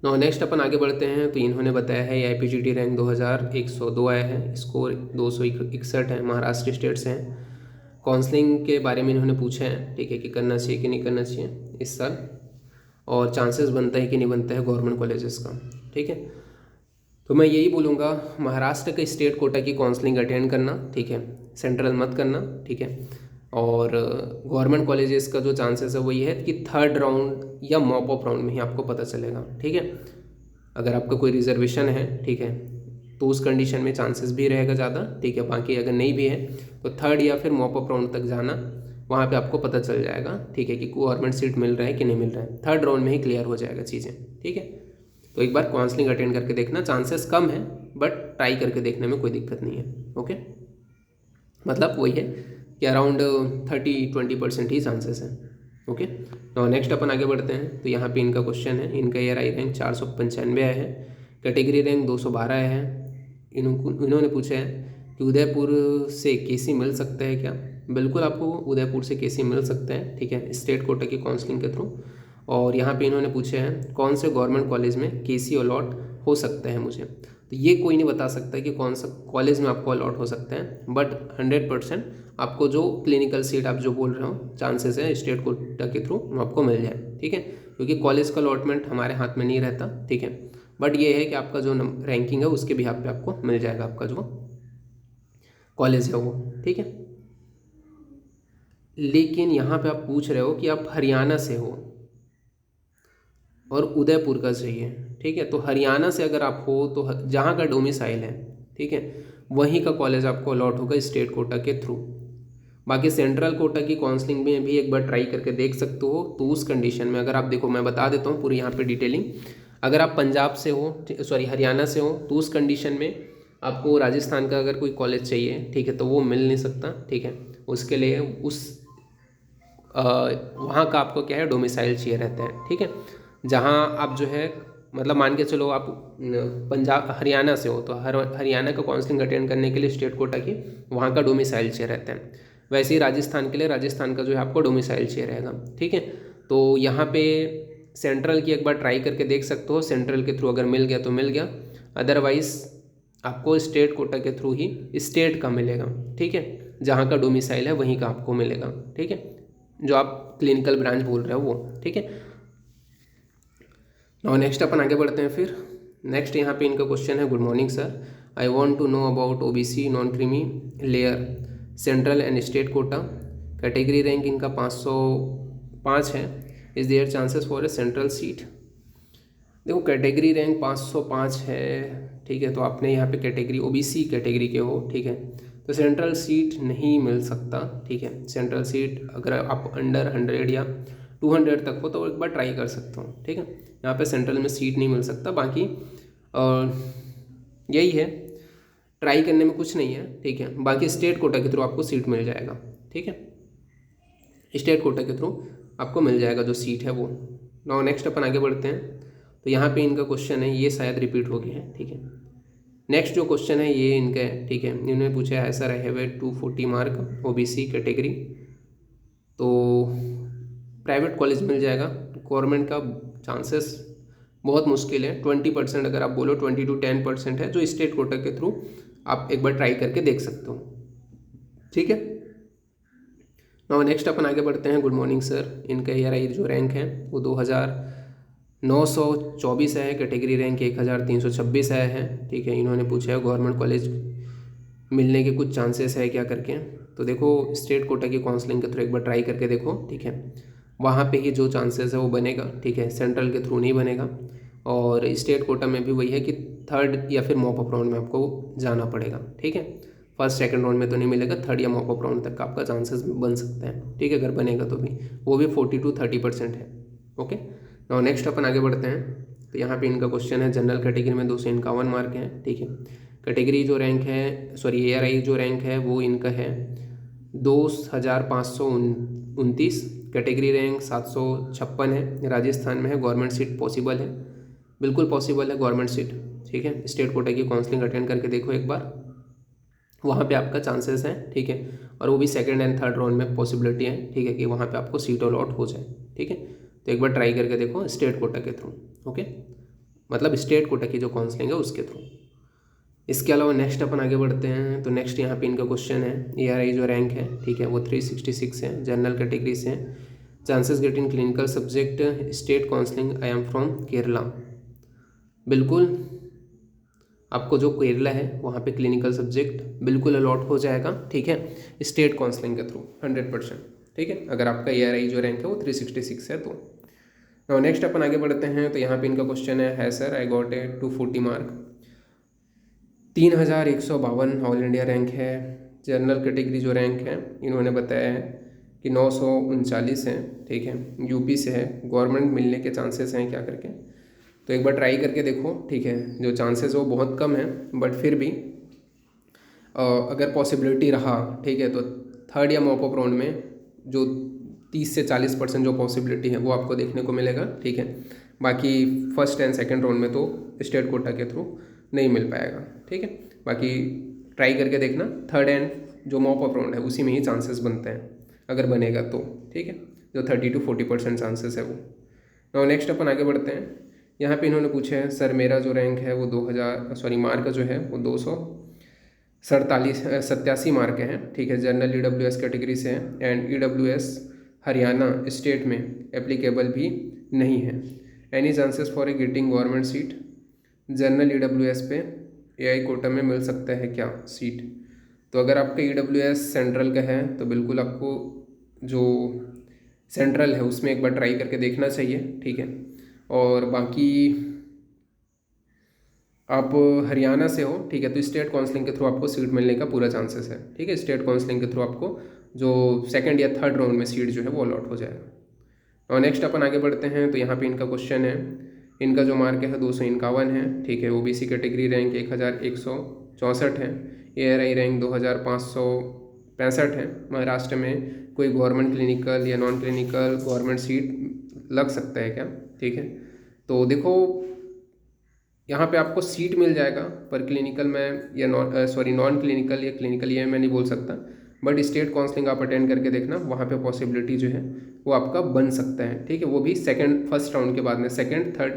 नो नेक्स्ट अपन आगे बढ़ते हैं। तो इन्होंने बताया है IPGT रैंक 2102 आया है, स्कोर 261 है, महाराष्ट्र स्टेट से हैं। काउंसलिंग के बारे में इन्होंने पूछा है, ठीक है, कि करना चाहिए कि नहीं करना चाहिए इस साल, और चांसेस बनता है कि नहीं बनता है गवर्नमेंट कॉलेजेस का, ठीक है। तो मैं यही बोलूँगा, महाराष्ट्र के स्टेट कोटा की काउंसलिंग अटेंड करना, ठीक है, सेंट्रल मत करना, ठीक है। और गवर्नमेंट कॉलेजेस का जो चांसेस है वो ये है कि थर्ड राउंड या मॉप अप राउंड में ही आपको पता चलेगा, ठीक है। अगर आपका कोई रिजर्वेशन है, ठीक है, तो उस कंडीशन में चांसेस भी रहेगा ज़्यादा, ठीक है। बाकी अगर नहीं भी है तो थर्ड या फिर मॉप अप राउंड तक जाना, वहाँ पे आपको पता चल जाएगा, ठीक है, कि गवर्नमेंट सीट मिल रहा है कि नहीं मिल रहा है। थर्ड राउंड में ही क्लियर हो जाएगा चीज़ें, ठीक है। तो एक बार काउंसलिंग अटेंड करके देखना, चांसेस कम है बट ट्राई करके देखने में कोई दिक्कत नहीं है, ओके। मतलब वही है कि अराउंड 30-20% ही चांसेस हैं, ओके। तो नेक्स्ट अपन आगे बढ़ते हैं। तो यहाँ पे इनका क्वेश्चन है, इनका ARI रैंक 495 आया है, कैटेगरी रैंक 212 आया है। इन्होंने पूछा है कि उदयपुर से KC मिल सकता है क्या। बिल्कुल आपको उदयपुर से KC मिल सकता है, ठीक है, स्टेट कोटा की काउंसलिंग के थ्रू। और यहाँ पे इन्होंने पूछे हैं कौन से गवर्नमेंट कॉलेज में KC अलॉट हो सकता है मुझे। तो ये कोई नहीं बता सकता कि कौन सा कॉलेज में आपको अलॉट हो सकता है, बट 100% आपको जो क्लिनिकल सीट आप जो बोल रहे हो चांसेस है स्टेट कोटा के थ्रू आपको मिल जाए, ठीक है। क्योंकि कॉलेज का अलॉटमेंट हमारे हाथ में नहीं रहता, ठीक है। बट ये है कि आपका जो रैंकिंग है उसके बिहाफ पे आपको मिल जाएगा आपका जो कॉलेज है वो, ठीक है। लेकिन यहाँ पे आप पूछ रहे हो कि आप हरियाणा से हो और उदयपुर का चाहिए, ठीक है। तो हरियाणा से अगर आप हो तो जहाँ का डोमिसाइल है, ठीक है, वहीं का कॉलेज आपको अलॉट होगा स्टेट कोटा के थ्रू। बाकी सेंट्रल कोटा की काउंसलिंग में भी एक बार ट्राई करके देख सकते हो। तो उस कंडीशन में अगर आप देखो, मैं बता देता हूँ पूरी यहाँ पे डिटेलिंग। अगर आप पंजाब से हो, सॉरी हरियाणा से हो, तो उस कंडीशन में आपको राजस्थान का अगर कोई कॉलेज चाहिए, ठीक है, तो वो मिल नहीं सकता, ठीक है। उसके लिए वहाँ का आपको क्या है डोमिसाइल चाहिए रहता है, ठीक है। जहाँ आप जो है मतलब मान के चलो आप पंजाब हरियाणा से हो तो हरियाणा का काउंसलिंग अटेंड करने के लिए स्टेट कोटा की वहाँ का डोमिसाइल चाहिए रहता है। वैसे ही राजस्थान के लिए राजस्थान का जो है आपको डोमिसाइल चाहिए रहेगा, ठीक है। तो यहाँ पे सेंट्रल की एक बार ट्राई करके देख सकते हो, सेंट्रल के थ्रू अगर मिल गया तो मिल गया, अदरवाइज़ आपको स्टेट कोटा के थ्रू ही स्टेट का मिलेगा, ठीक है। जहाँ का डोमिसाइल है वहीं का आपको मिलेगा, ठीक है, जो आप क्लिनिकल ब्रांच बोल रहे हो वो, ठीक है। और नेक्स्ट अपन आगे बढ़ते हैं। फिर नेक्स्ट यहाँ पे इनका क्वेश्चन है, good morning sir, I want to know about OBC non creamy layer central and state quota. Category rank इनका 505 है। Is there chances for a central seat. देखो कैटेगरी रैंक 505 है, ठीक है, तो आपने यहाँ पे कैटेगरी OBC कैटेगरी के हो, ठीक है, तो सेंट्रल सीट नहीं मिल सकता, ठीक है। सेंट्रल सीट अगर आप अंडर 100 या 200 तक हो तो एक बार ट्राई कर सकता हूँ, ठीक है। यहाँ पे सेंट्रल में सीट नहीं मिल सकता, बाकी यही है, ट्राई करने में कुछ नहीं है, ठीक है। बाकी स्टेट कोटा के थ्रू आपको सीट मिल जाएगा, ठीक है, स्टेट कोटा के थ्रू आपको मिल जाएगा जो सीट है वो। नाउ नेक्स्ट अपन आगे बढ़ते हैं। तो यहाँ पे इनका क्वेश्चन है, ये शायद रिपीट हो गया है, ठीक है। नेक्स्ट जो क्वेश्चन है ये इनका है, ठीक है, इन्होंने पूछा है sir I have A 240 mark OBC category, तो प्राइवेट कॉलेज मिल जाएगा, गवर्नमेंट का चांसेस बहुत मुश्किल है। 20% अगर आप बोलो 20 to 10% है, जो स्टेट कोटा के थ्रू आप एक बार ट्राई करके देख सकते हो, ठीक है। नाउ नेक्स्ट अपन आगे बढ़ते हैं। गुड मॉर्निंग सर, इनका ARI जो रैंक है वो 2924 है, कैटेगरी रैंक 1326 आया है, ठीक है। इन्होंने पूछा है गवर्नमेंट कॉलेज मिलने के कुछ चांसेस है क्या करके। तो देखो स्टेट कोटा की काउंसलिंग के थ्रू एक बार ट्राई करके देखो, ठीक है, वहाँ पे ही जो चांसेस है वो बनेगा, ठीक है, सेंट्रल के थ्रू नहीं बनेगा। और स्टेट कोटा में भी वही है कि थर्ड या फिर मॉप अप राउंड में आपको जाना पड़ेगा, ठीक है। फर्स्ट सेकंड राउंड में तो नहीं मिलेगा, थर्ड या मॉक अप राउंड तक का आपका चांसेस बन सकते हैं, ठीक है, अगर बनेगा तो भी, वो भी 40 to 30% है। ओके, नाउ नेक्स्ट अपन आगे बढ़ते हैं। तो यहाँ पे इनका क्वेश्चन है, जनरल कैटेगरी में 251 मार्क हैं, ठीक है। कैटेगरी जो रैंक है, सॉरी ARI जो रैंक है वो इनका है 2529, कैटेगरी रैंक 756 है, राजस्थान में है, गवर्नमेंट सीट पॉसिबल है, बिल्कुल पॉसिबल है गवर्नमेंट सीट, ठीक है। स्टेट कोटा की काउंसलिंग अटेंड करके देखो एक बार, वहाँ पे आपका चांसेस हैं, ठीक है, और वो भी सेकंड एंड थर्ड राउंड में पॉसिबिलिटी है, ठीक है, कि वहाँ पे आपको सीट अलॉट हो जाए, ठीक है। तो एक बार ट्राई करके देखो स्टेट कोटा के थ्रू, ओके, मतलब स्टेट कोटा की जो काउंसलिंग है उसके थ्रू। इसके अलावा नेक्स्ट अपन आगे बढ़ते हैं। तो नेक्स्ट यहाँ पे इनका क्वेश्चन है, ARI जो रैंक है, ठीक है, वो 366 है, जनरल कैटेगरी से है, chances getting clinical subject state counselling, I am from Kerala. बिल्कुल आपको जो केरला है वहाँ पे क्लिनिकल सब्जेक्ट बिल्कुल अलॉट हो जाएगा, ठीक है, स्टेट काउंसलिंग के थ्रू 100%, ठीक है, अगर आपका ARI जो रैंक है वो 366 है तो। नेक्स्ट अपन आगे बढ़ते हैं। तो यहाँ पे इनका क्वेश्चन है sir I got a 240 mark, 3152 all India rank है, जनरल कैटेगरी जो रैंक है इन्होंने बताया है कि 939 है, ठीक है, यूपी से है, गवर्नमेंट मिलने के चांसेस हैं क्या करके। तो एक बार ट्राई करके देखो, ठीक है, जो चांसेस वो बहुत कम है, बट फिर भी अगर पॉसिबिलिटी रहा, ठीक है, तो थर्ड या मॉक अप राउंड में जो 30 से 40% जो पॉसिबिलिटी है वो आपको देखने को मिलेगा, ठीक है। बाकी फर्स्ट एंड सेकंड राउंड में तो स्टेट कोटा के थ्रू नहीं मिल पाएगा, ठीक है। बाकी ट्राई करके देखना, थर्ड एंड जो मॉक अप राउंड है उसी में ही चांसेस बनते हैं, अगर बनेगा तो, ठीक है, जो 30 to 40% चांसेस है वो। और नेक्स्ट अपन आगे बढ़ते हैं। यहाँ पे इन्होंने पूछा है सर मेरा जो रैंक है वो 2000 मार्क जो है वो 287 मार्क है, ठीक है, जनरल EWS कैटेगरी से है, एंड EWS हरियाणा स्टेट में एप्लीकेबल भी नहीं है। Any chances for A getting government seat, general EWS पे AI कोटा में मिल सकता है क्या सीट। तो अगर आपका EWS सेंट्रल का है तो बिल्कुल आपको जो सेंट्रल है उसमें एक बार ट्राई करके देखना चाहिए, ठीक है। और बाकी आप हरियाणा से हो, ठीक है, तो स्टेट काउंसलिंग के थ्रू आपको सीट मिलने का पूरा चांसेस है, ठीक है, स्टेट काउंसलिंग के थ्रू आपको जो सेकंड या थर्ड राउंड में सीट जो है वो अलॉट हो जाएगा। और नेक्स्ट अपन आगे बढ़ते हैं। तो यहाँ पे इनका क्वेश्चन है, इनका जो मार्क है 251 है, ठीक है, OBC कैटेगरी रैंक 1164 है, ARI रैंक 2565 है, महाराष्ट्र में कोई गवर्नमेंट क्लिनिकल या नॉन क्लिनिकल गवर्नमेंट सीट लग सकता है क्या, ठीक है। तो देखो यहाँ पे आपको सीट मिल जाएगा, पर क्लिनिकल में या नॉन क्लिनिकल या क्लिनिकल ये मैं नहीं बोल सकता, बट स्टेट काउंसलिंग आप अटेंड करके देखना, वहाँ पे पॉसिबिलिटी जो है वो आपका बन सकता है, ठीक है, वो भी फर्स्ट राउंड के बाद में, सेकंड थर्ड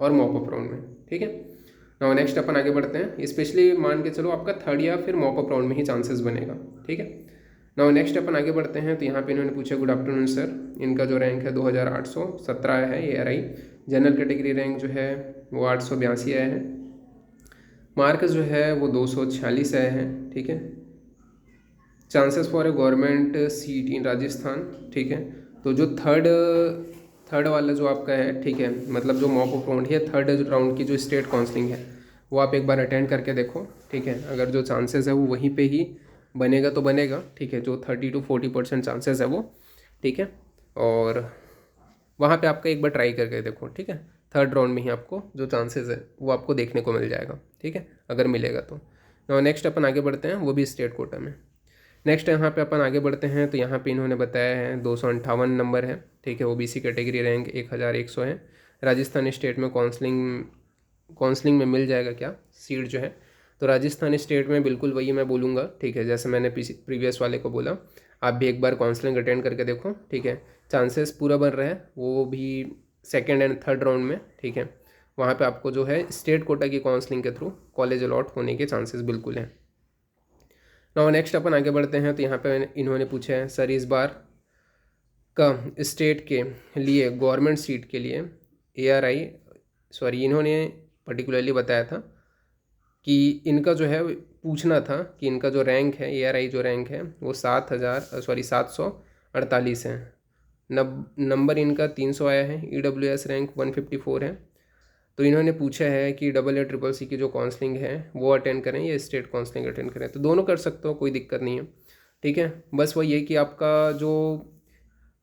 और मॉक अप राउंड में, ठीक है। नाउ नेक्स्ट अपन आगे बढ़ते हैं। स्पेशली मान के चलो आपका थर्ड या फिर मॉक अप राउंड में ही चांसेस बनेगा, ठीक है। नाउ नेक्स्ट अपन आगे बढ़ते हैं। तो यहाँ पे इन्होंने पूछा गुड आफ्टरनून सर, इनका जो रैंक है 2817 है ARI, जनरल कैटेगरी रैंक जो है वो 882 आया है, मार्क जो है वो 246 आए हैं, ठीक है, chances for a government seat in Rajasthan, ठीक है। तो जो थर्ड वाला जो आपका है, ठीक है, मतलब जो मॉक अप राउंड है, थर्ड राउंड की जो स्टेट काउंसलिंग है वो आप एक बार अटेंड करके देखो, ठीक है, अगर जो चांसेस है वो वहीं पे ही बनेगा तो बनेगा, ठीक है, जो 30 to 40% चांसेस है वो, ठीक है, और वहाँ पे आपका एक बार ट्राई करके देखो, ठीक है, थर्ड राउंड में ही आपको जो चांसेस है वो आपको देखने को मिल जाएगा, ठीक है, अगर मिलेगा तो। नेक्स्ट अपन आगे बढ़ते हैं, वो भी स्टेट कोटा में। नेक्स्ट यहाँ पे अपन आगे बढ़ते हैं। तो यहाँ पे इन्होंने बताया है 258 नंबर है, ठीक है, OBC कैटेगरी रैंक 1100 है, राजस्थान स्टेट में काउंसलिंग में मिल जाएगा क्या सीट जो है। तो राजस्थान स्टेट में बिल्कुल वही मैं बोलूँगा, ठीक है, जैसे मैंने प्रीवियस वाले को बोला, आप भी एक बार काउंसलिंग अटेंड करके देखो, ठीक है, चांसेस पूरा बन रहा है, वो भी सेकेंड एंड थर्ड राउंड में, ठीक है, वहाँ पे आपको जो है स्टेट कोटा की काउंसलिंग के थ्रू कॉलेज अलॉट होने के चांसेस बिल्कुल हैं। नाउ नेक्स्ट अपन आगे बढ़ते हैं। तो यहाँ पे इन्होंने पूछा है सर इस बार का स्टेट के लिए गवर्नमेंट सीट के लिए इन्होंने पर्टिकुलरली बताया था कि इनका जो है पूछना था कि इनका जो रैंक है ARI जो रैंक है वो 748 है, नंबर इनका 300 आया है, EWS रैंक 154 है, तो इन्होंने पूछा है कि AA CCC की जो काउंसलिंग है वो अटेंड करें या स्टेट काउंसलिंग अटेंड करें। तो दोनों कर सकते हो, कोई दिक्कत नहीं है, ठीक है। बस वही है कि आपका जो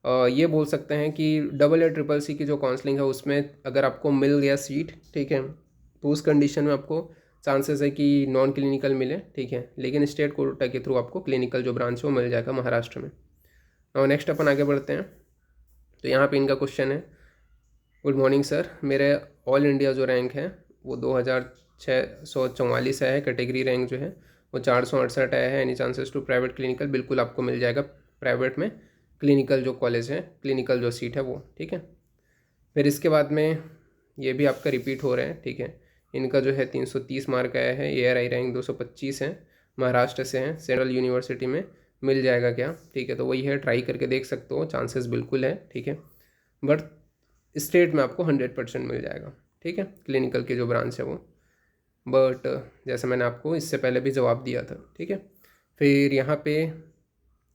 ये बोल सकते हैं कि AA CCC की जो काउंसलिंग है उसमें अगर आपको मिल गया सीट, ठीक है, तो उस कंडीशन में आपको चांसेस है कि नॉन क्लिनिकल मिले, ठीक है, लेकिन स्टेट कोटा के थ्रू आपको क्लिनिकल जो ब्रांच है वो मिल जाएगा महाराष्ट्र में। और नेक्स्ट अपन आगे बढ़ते हैं। तो यहाँ पे इनका क्वेश्चन है, गुड मॉर्निंग सर, मेरे ऑल इंडिया जो रैंक है वो 2644 है, कैटेगरी रैंक जो है वो 468 आया है। Any chances to private clinical? बिल्कुल आपको मिल जाएगा प्राइवेट में क्लिनिकल जो कॉलेज है, क्लिनिकल जो सीट है वो, ठीक है। फिर इसके बाद में ये भी आपका रिपीट हो रहा है, ठीक है। इनका जो है 330 मार्क आया है, ARI रैंक 225 है, महाराष्ट्र से हैं, सेंट्रल यूनिवर्सिटी में मिल जाएगा क्या, ठीक है। तो वही है, ट्राई करके देख सकते हो, चांसेस बिल्कुल है, ठीक है। बट स्टेट में आपको 100% मिल जाएगा, ठीक है, क्लिनिकल की जो ब्रांच है वो। बट जैसे मैंने आपको इससे पहले भी जवाब दिया था, ठीक है। फिर यहाँ पे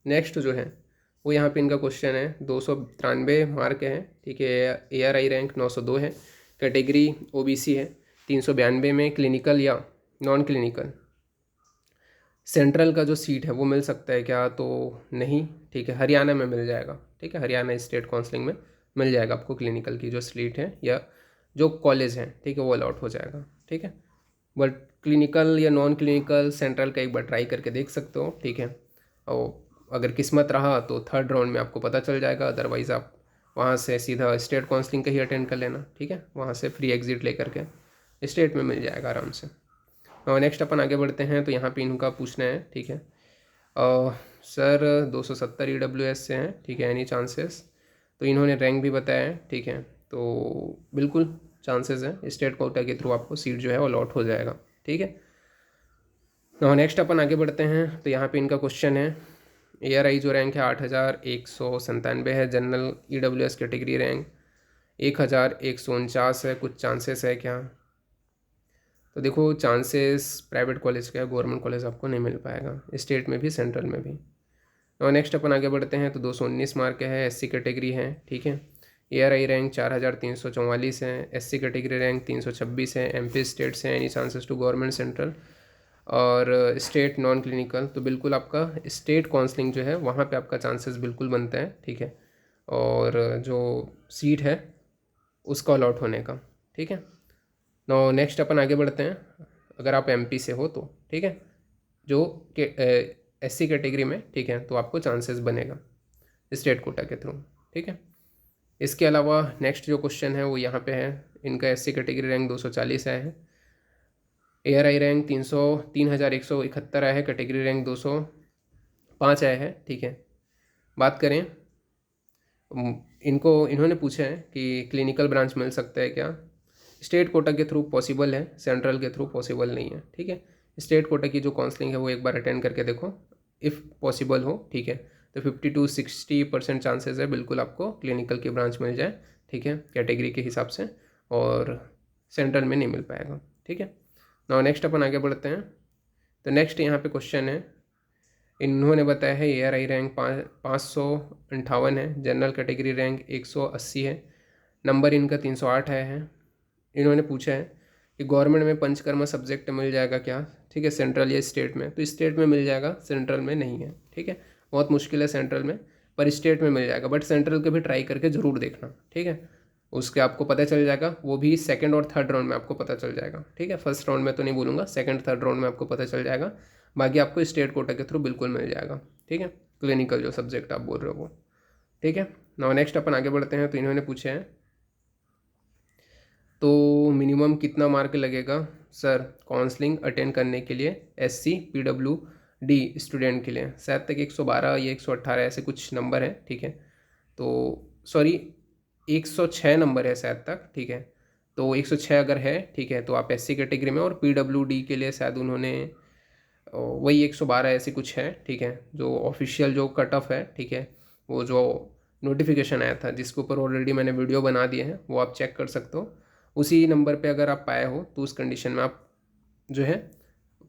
नेक्स्ट जो है वो यहाँ पे इनका क्वेश्चन है, 293 मार्क है, ठीक है, ARI रैंक 902 है, कैटेगरी OBC है, 392 में क्लिनिकल या नॉन क्लिनिकल सेंट्रल का जो सीट है वो मिल सकता है क्या? तो नहीं, ठीक है, हरियाणा में मिल जाएगा, ठीक है, हरियाणा स्टेट काउंसलिंग में मिल जाएगा आपको क्लिनिकल की जो सीट है या जो कॉलेज है, ठीक है, वो अलॉट हो जाएगा, ठीक है। बट क्लिनिकल या नॉन क्लिनिकल सेंट्रल का एक बार ट्राई करके देख सकते हो, ठीक है। और अगर किस्मत रहा तो थर्ड राउंड में आपको पता चल जाएगा, अदरवाइज़ आप वहाँ से सीधा स्टेट काउंसलिंग का ही अटेंड कर लेना, ठीक है, वहाँ से फ्री एग्जिट लेकर के स्टेट में मिल जाएगा आराम से। और नेक्स्ट अपन आगे बढ़ते हैं। तो यहाँ पे इनका पूछना है, ठीक है, सर 270 EWS से हैं, ठीक है, एनी चांसेस? तो इन्होंने रैंक भी बताया है, ठीक है, तो बिल्कुल चांसेस है, स्टेट कोटा के थ्रू आपको सीट जो है वो अलॉट हो जाएगा, ठीक है। और नेक्स्ट अपन आगे बढ़ते हैं। तो यहाँ पे इनका क्वेश्चन है, ARI जो रैंक है 8197 है, जनरल EWS कैटेगरी रैंक 1149 है, कुछ चांसेस है क्या? तो देखो, चांसेस प्राइवेट कॉलेज का है, गवर्नमेंट कॉलेज आपको नहीं मिल पाएगा, स्टेट में भी सेंट्रल में भी। और नेक्स्ट अपन आगे बढ़ते हैं। तो 219 मार्क है, SC कैटेगरी है, ठीक है, ARI रैंक 4344 है, SC कैटेगरी रैंक 326 है, MP स्टेट से, any chances to government central or state non clinical? तो बिल्कुल आपका स्टेट काउंसलिंग जो है वहाँ पे आपका चांसेस बिल्कुल बनता है, ठीक है, और जो सीट है उसका अलॉट होने का, ठीक है। नो नेक्स्ट अपन आगे बढ़ते हैं। अगर आप MP से हो तो, ठीक है, जो SC कैटेगरी में, ठीक है, तो आपको चांसेस बनेगा स्टेट कोटा के थ्रू, ठीक है। इसके अलावा नेक्स्ट जो क्वेश्चन है वो यहाँ पे है, इनका SC कैटेगरी रैंक 240 आया है, ARI रैंक 3171 आया है, कैटेगरी रैंक 205 आया है, ठीक है। बात करें, इन्होंने पूछा है कि क्लिनिकल ब्रांच मिल सकता है क्या? स्टेट कोटा के थ्रू पॉसिबल है, सेंट्रल के थ्रू पॉसिबल नहीं है, ठीक है। स्टेट कोटा की जो काउंसलिंग है वो एक बार अटेंड करके देखो, इफ़ पॉसिबल हो, ठीक है, तो 50 to 60% चांसेस है बिल्कुल आपको क्लिनिकल की ब्रांच मिल जाए, ठीक है, कैटेगरी के हिसाब से, और सेंट्रल में नहीं मिल पाएगा, ठीक है। नाउ नेक्स्ट अपन आगे बढ़ते हैं। तो नेक्स्ट यहाँ पे क्वेश्चन है, इन्होंने बताया है ARI रैंक 558 है, जनरल कैटेगरी रैंक 180 है, नंबर इनका 308 आया है। इन्होंने पूछा है कि गवर्नमेंट में पंचकर्मा सब्जेक्ट मिल जाएगा क्या, ठीक है, सेंट्रल या स्टेट में? तो स्टेट में मिल जाएगा, सेंट्रल में नहीं है, ठीक है, बहुत मुश्किल है सेंट्रल में, पर स्टेट में मिल जाएगा। बट सेंट्रल के भी ट्राई करके ज़रूर देखना, ठीक है, उसके आपको पता चल जाएगा, वो भी सेकंड और थर्ड राउंड में आपको पता चल जाएगा, ठीक है, फर्स्ट राउंड में तो नहीं बोलूँगा, सेकंड थर्ड राउंड में आपको पता चल जाएगा। बाकी आपको स्टेट कोटा के थ्रू बिल्कुल मिल जाएगा, ठीक है, क्लिनिकल जो सब्जेक्ट आप बोल रहे हो वो, ठीक है। नाउ नेक्स्ट अपन आगे बढ़ते हैं। तो इन्होंने पूछे हैं, तो मिनिमम कितना मार्क लगेगा सर काउंसलिंग अटेंड करने के लिए SC PWD स्टूडेंट के लिए? शायद तक 112 या 118 ऐसे कुछ नंबर है, ठीक है, तो सॉरी 106 नंबर है शायद तक, ठीक है, तो 106 अगर है, ठीक है, तो आप SC कैटेगरी में, और PWD के लिए शायद उन्होंने वही 112 ऐसे कुछ है, ठीक है, जो ऑफिशियल जो कट ऑफ है, ठीक है, वो जो नोटिफिकेशन आया था जिसके ऊपर ऑलरेडी मैंने वीडियो बना दिए हैं, वो आप चेक कर सकते हो। उसी नंबर पे अगर आप पाए हो तो उस कंडीशन में आप जो है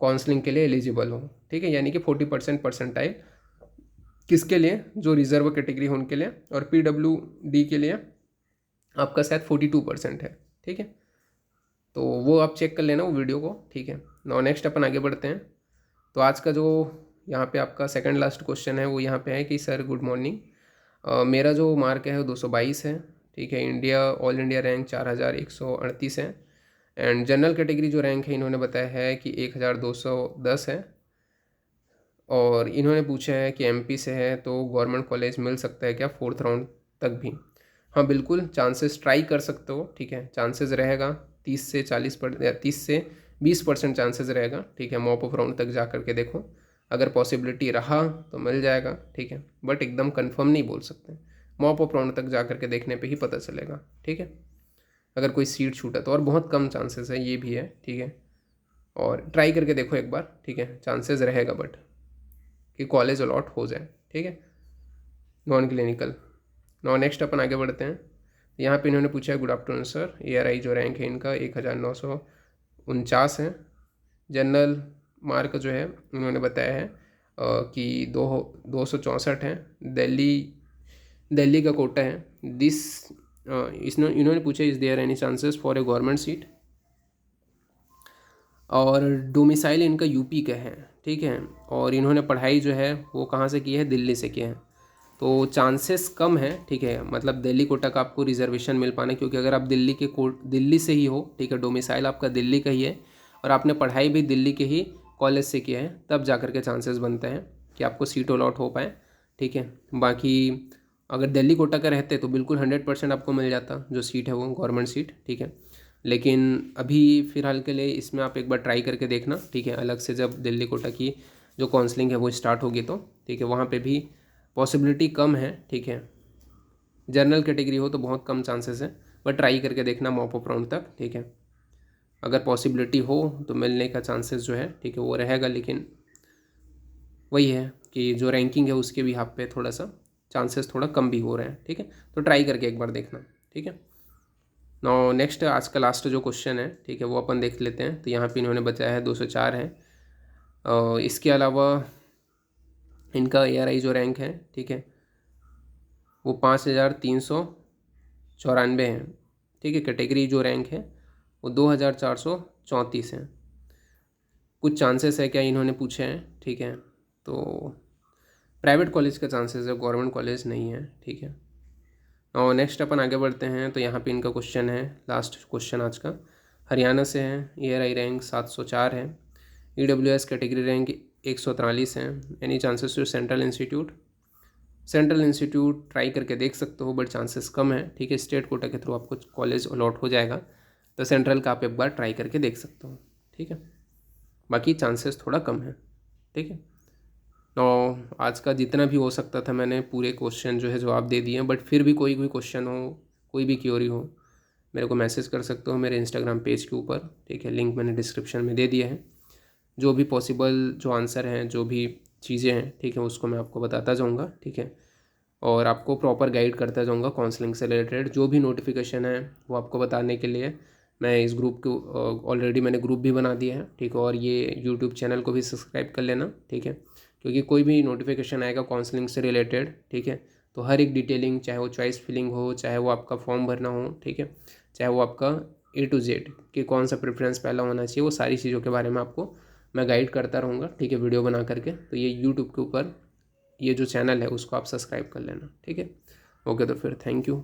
काउंसलिंग के लिए एलिजिबल हो, ठीक है, यानी कि 40% परसेंटाइल किसके लिए? जो रिजर्व कैटेगरी हो उनके लिए, और PWD के लिए आपका शायद 42% है, ठीक है। तो वो आप चेक कर लेना वो वीडियो को, ठीक है। नो नेक्स्ट अपन आगे बढ़ते हैं। तो आज का जो यहाँ पे आपका सेकंड लास्ट क्वेश्चन है वो यहाँ पे है कि सर गुड मॉर्निंग, मेरा जो मार्क है वो 222 है, ठीक है। इंडिया ऑल इंडिया रैंक 4138 है एंड जनरल कैटेगरी जो रैंक है इन्होंने बताया है कि 1210 है। और इन्होंने पूछा है कि एमपी से है तो गवर्नमेंट कॉलेज मिल सकता है क्या 4th राउंड तक भी। हाँ बिल्कुल, चांसेस ट्राई कर सकते हो, ठीक है। चांसेस रहेगा 30 से 20% चांसेस रहेगा, ठीक है। मॉप ऑफ राउंड तक जा करके देखो, अगर पॉसिबिलिटी रहा तो मिल जाएगा, ठीक है। बट एकदम कंफर्म नहीं बोल सकते, मॉप ऑफ राउंड तक जा करके देखने पे ही पता चलेगा, ठीक है। अगर कोई सीट छूटा तो, और बहुत कम चांसेस है ये भी है, ठीक है। और ट्राई करके देखो एक बार, ठीक है। चांसेस रहेगा बट कि कॉलेज अलॉट हो जाए, ठीक है, नॉन क्लिनिकल। नौ नेक्स्ट अपन आगे बढ़ते हैं। यहाँ पे इन्होंने पूछा है गुड आफ्टरनून सर, ARI जो रैंक है इनका 1949 है। जनरल मार्क जो है उन्होंने बताया है कि 264 है। दिल्ली का कोटा है। इन्होंने पूछा is there any chances for a government seat, और डोमिसाइल इनका यूपी का है, ठीक है। और इन्होंने पढ़ाई जो है वो कहाँ से की है, दिल्ली से की है। तो चांसेस कम है, ठीक है। मतलब दिल्ली कोटा का आपको रिजर्वेशन मिल पाना, क्योंकि अगर आप दिल्ली से ही हो, ठीक है, डोमिसाइल आपका दिल्ली का ही है और आपने पढ़ाई भी दिल्ली के ही कॉलेज से किया है, तब जा कर के चांसेस बनते हैं कि आपको सीट अलॉट हो पाए, ठीक है। बाकी अगर दिल्ली कोटा का रहते तो बिल्कुल 100% आपको मिल जाता जो सीट है वो गवर्नमेंट सीट, ठीक है। लेकिन अभी फ़िलहाल के लिए इसमें आप एक बार ट्राई करके देखना, ठीक है। अलग से जब दिल्ली कोटा की जो काउंसलिंग है वो स्टार्ट होगी तो, ठीक है, वहाँ पे भी पॉसिबिलिटी कम है, ठीक है। जनरल कैटेगरी हो तो बहुत कम चांसेस है, बट ट्राई करके देखना मॉप अप राउंड तक, ठीक है। अगर पॉसिबिलिटी हो तो मिलने का चांसेस जो है, ठीक है, वो रहेगा। लेकिन वही है कि जो रैंकिंग है उसके भी हाथ पे थोड़ा सा चांसेस थोड़ा कम भी हो रहे हैं, ठीक है। तो ट्राई करके एक बार देखना, ठीक है। नो नेक्स्ट आज का लास्ट जो क्वेश्चन है, ठीक है, वो अपन देख लेते हैं। तो यहाँ पे इन्होंने बताया है 204 है। इसके अलावा इनका ARI जो रैंक है, ठीक है, वो 5394 है, ठीक है। कैटेगरी जो रैंक है वो 2434 है। कुछ चांसेस है क्या इन्होंने पूछे हैं, ठीक है। तो प्राइवेट कॉलेज का चांसेस है, गवर्नमेंट कॉलेज नहीं है, ठीक है। और नेक्स्ट अपन आगे बढ़ते हैं। तो यहाँ पे इनका क्वेश्चन है, लास्ट क्वेश्चन आज का, हरियाणा से है। ARI रैंक 704 है। EWS कैटेगरी रैंक 143 है। Any chances to central institute try करके देख सकते हो, बट चांसेस कम है, ठीक है। स्टेट कोटा के थ्रू आपको कॉलेज अलॉट हो जाएगा, तो सेंट्रल का आप एक बार ट्राई करके देख सकते हो, ठीक है। बाकी चांसेस थोड़ा कम है, ठीक है। तो आज का जितना भी हो सकता था मैंने पूरे क्वेश्चन जो है जवाब दे दिए, बट फिर भी कोई क्वेश्चन हो, कोई भी क्यूरी हो, मेरे को मैसेज कर सकते हो मेरे इंस्टाग्राम पेज के ऊपर, ठीक है। लिंक मैंने डिस्क्रिप्शन में दे दिया है। जो भी पॉसिबल जो आंसर हैं, जो भी चीज़ें हैं, ठीक है, उसको मैं आपको बताता जाऊँगा, ठीक है। और आपको प्रॉपर गाइड करता जाऊँगा काउंसलिंग से रिलेटेड। जो भी नोटिफिकेशन है वो आपको बताने के लिए मैं इस ग्रुप को ऑलरेडी मैंने ग्रुप भी बना दिया है, ठीक है। और ये यूट्यूब चैनल को भी सब्सक्राइब कर लेना, ठीक है। क्योंकि कोई भी नोटिफिकेशन आएगा काउंसलिंग से रिलेटेड, ठीक है, तो हर एक डिटेलिंग, चाहे वो चॉइस फिलिंग हो, चाहे वो आपका फॉर्म भरना हो, ठीक है, चाहे वो आपका A to Z कि कौन सा प्रेफरेंस पहला होना चाहिए, वो सारी चीज़ों के बारे में आपको मैं गाइड करता रहूँगा, ठीक है, वीडियो बना करके। तो ये यूट्यूब के ऊपर ये जो चैनल है उसको आप सब्सक्राइब कर लेना, ठीक है। ओके, तो फिर थैंक यू।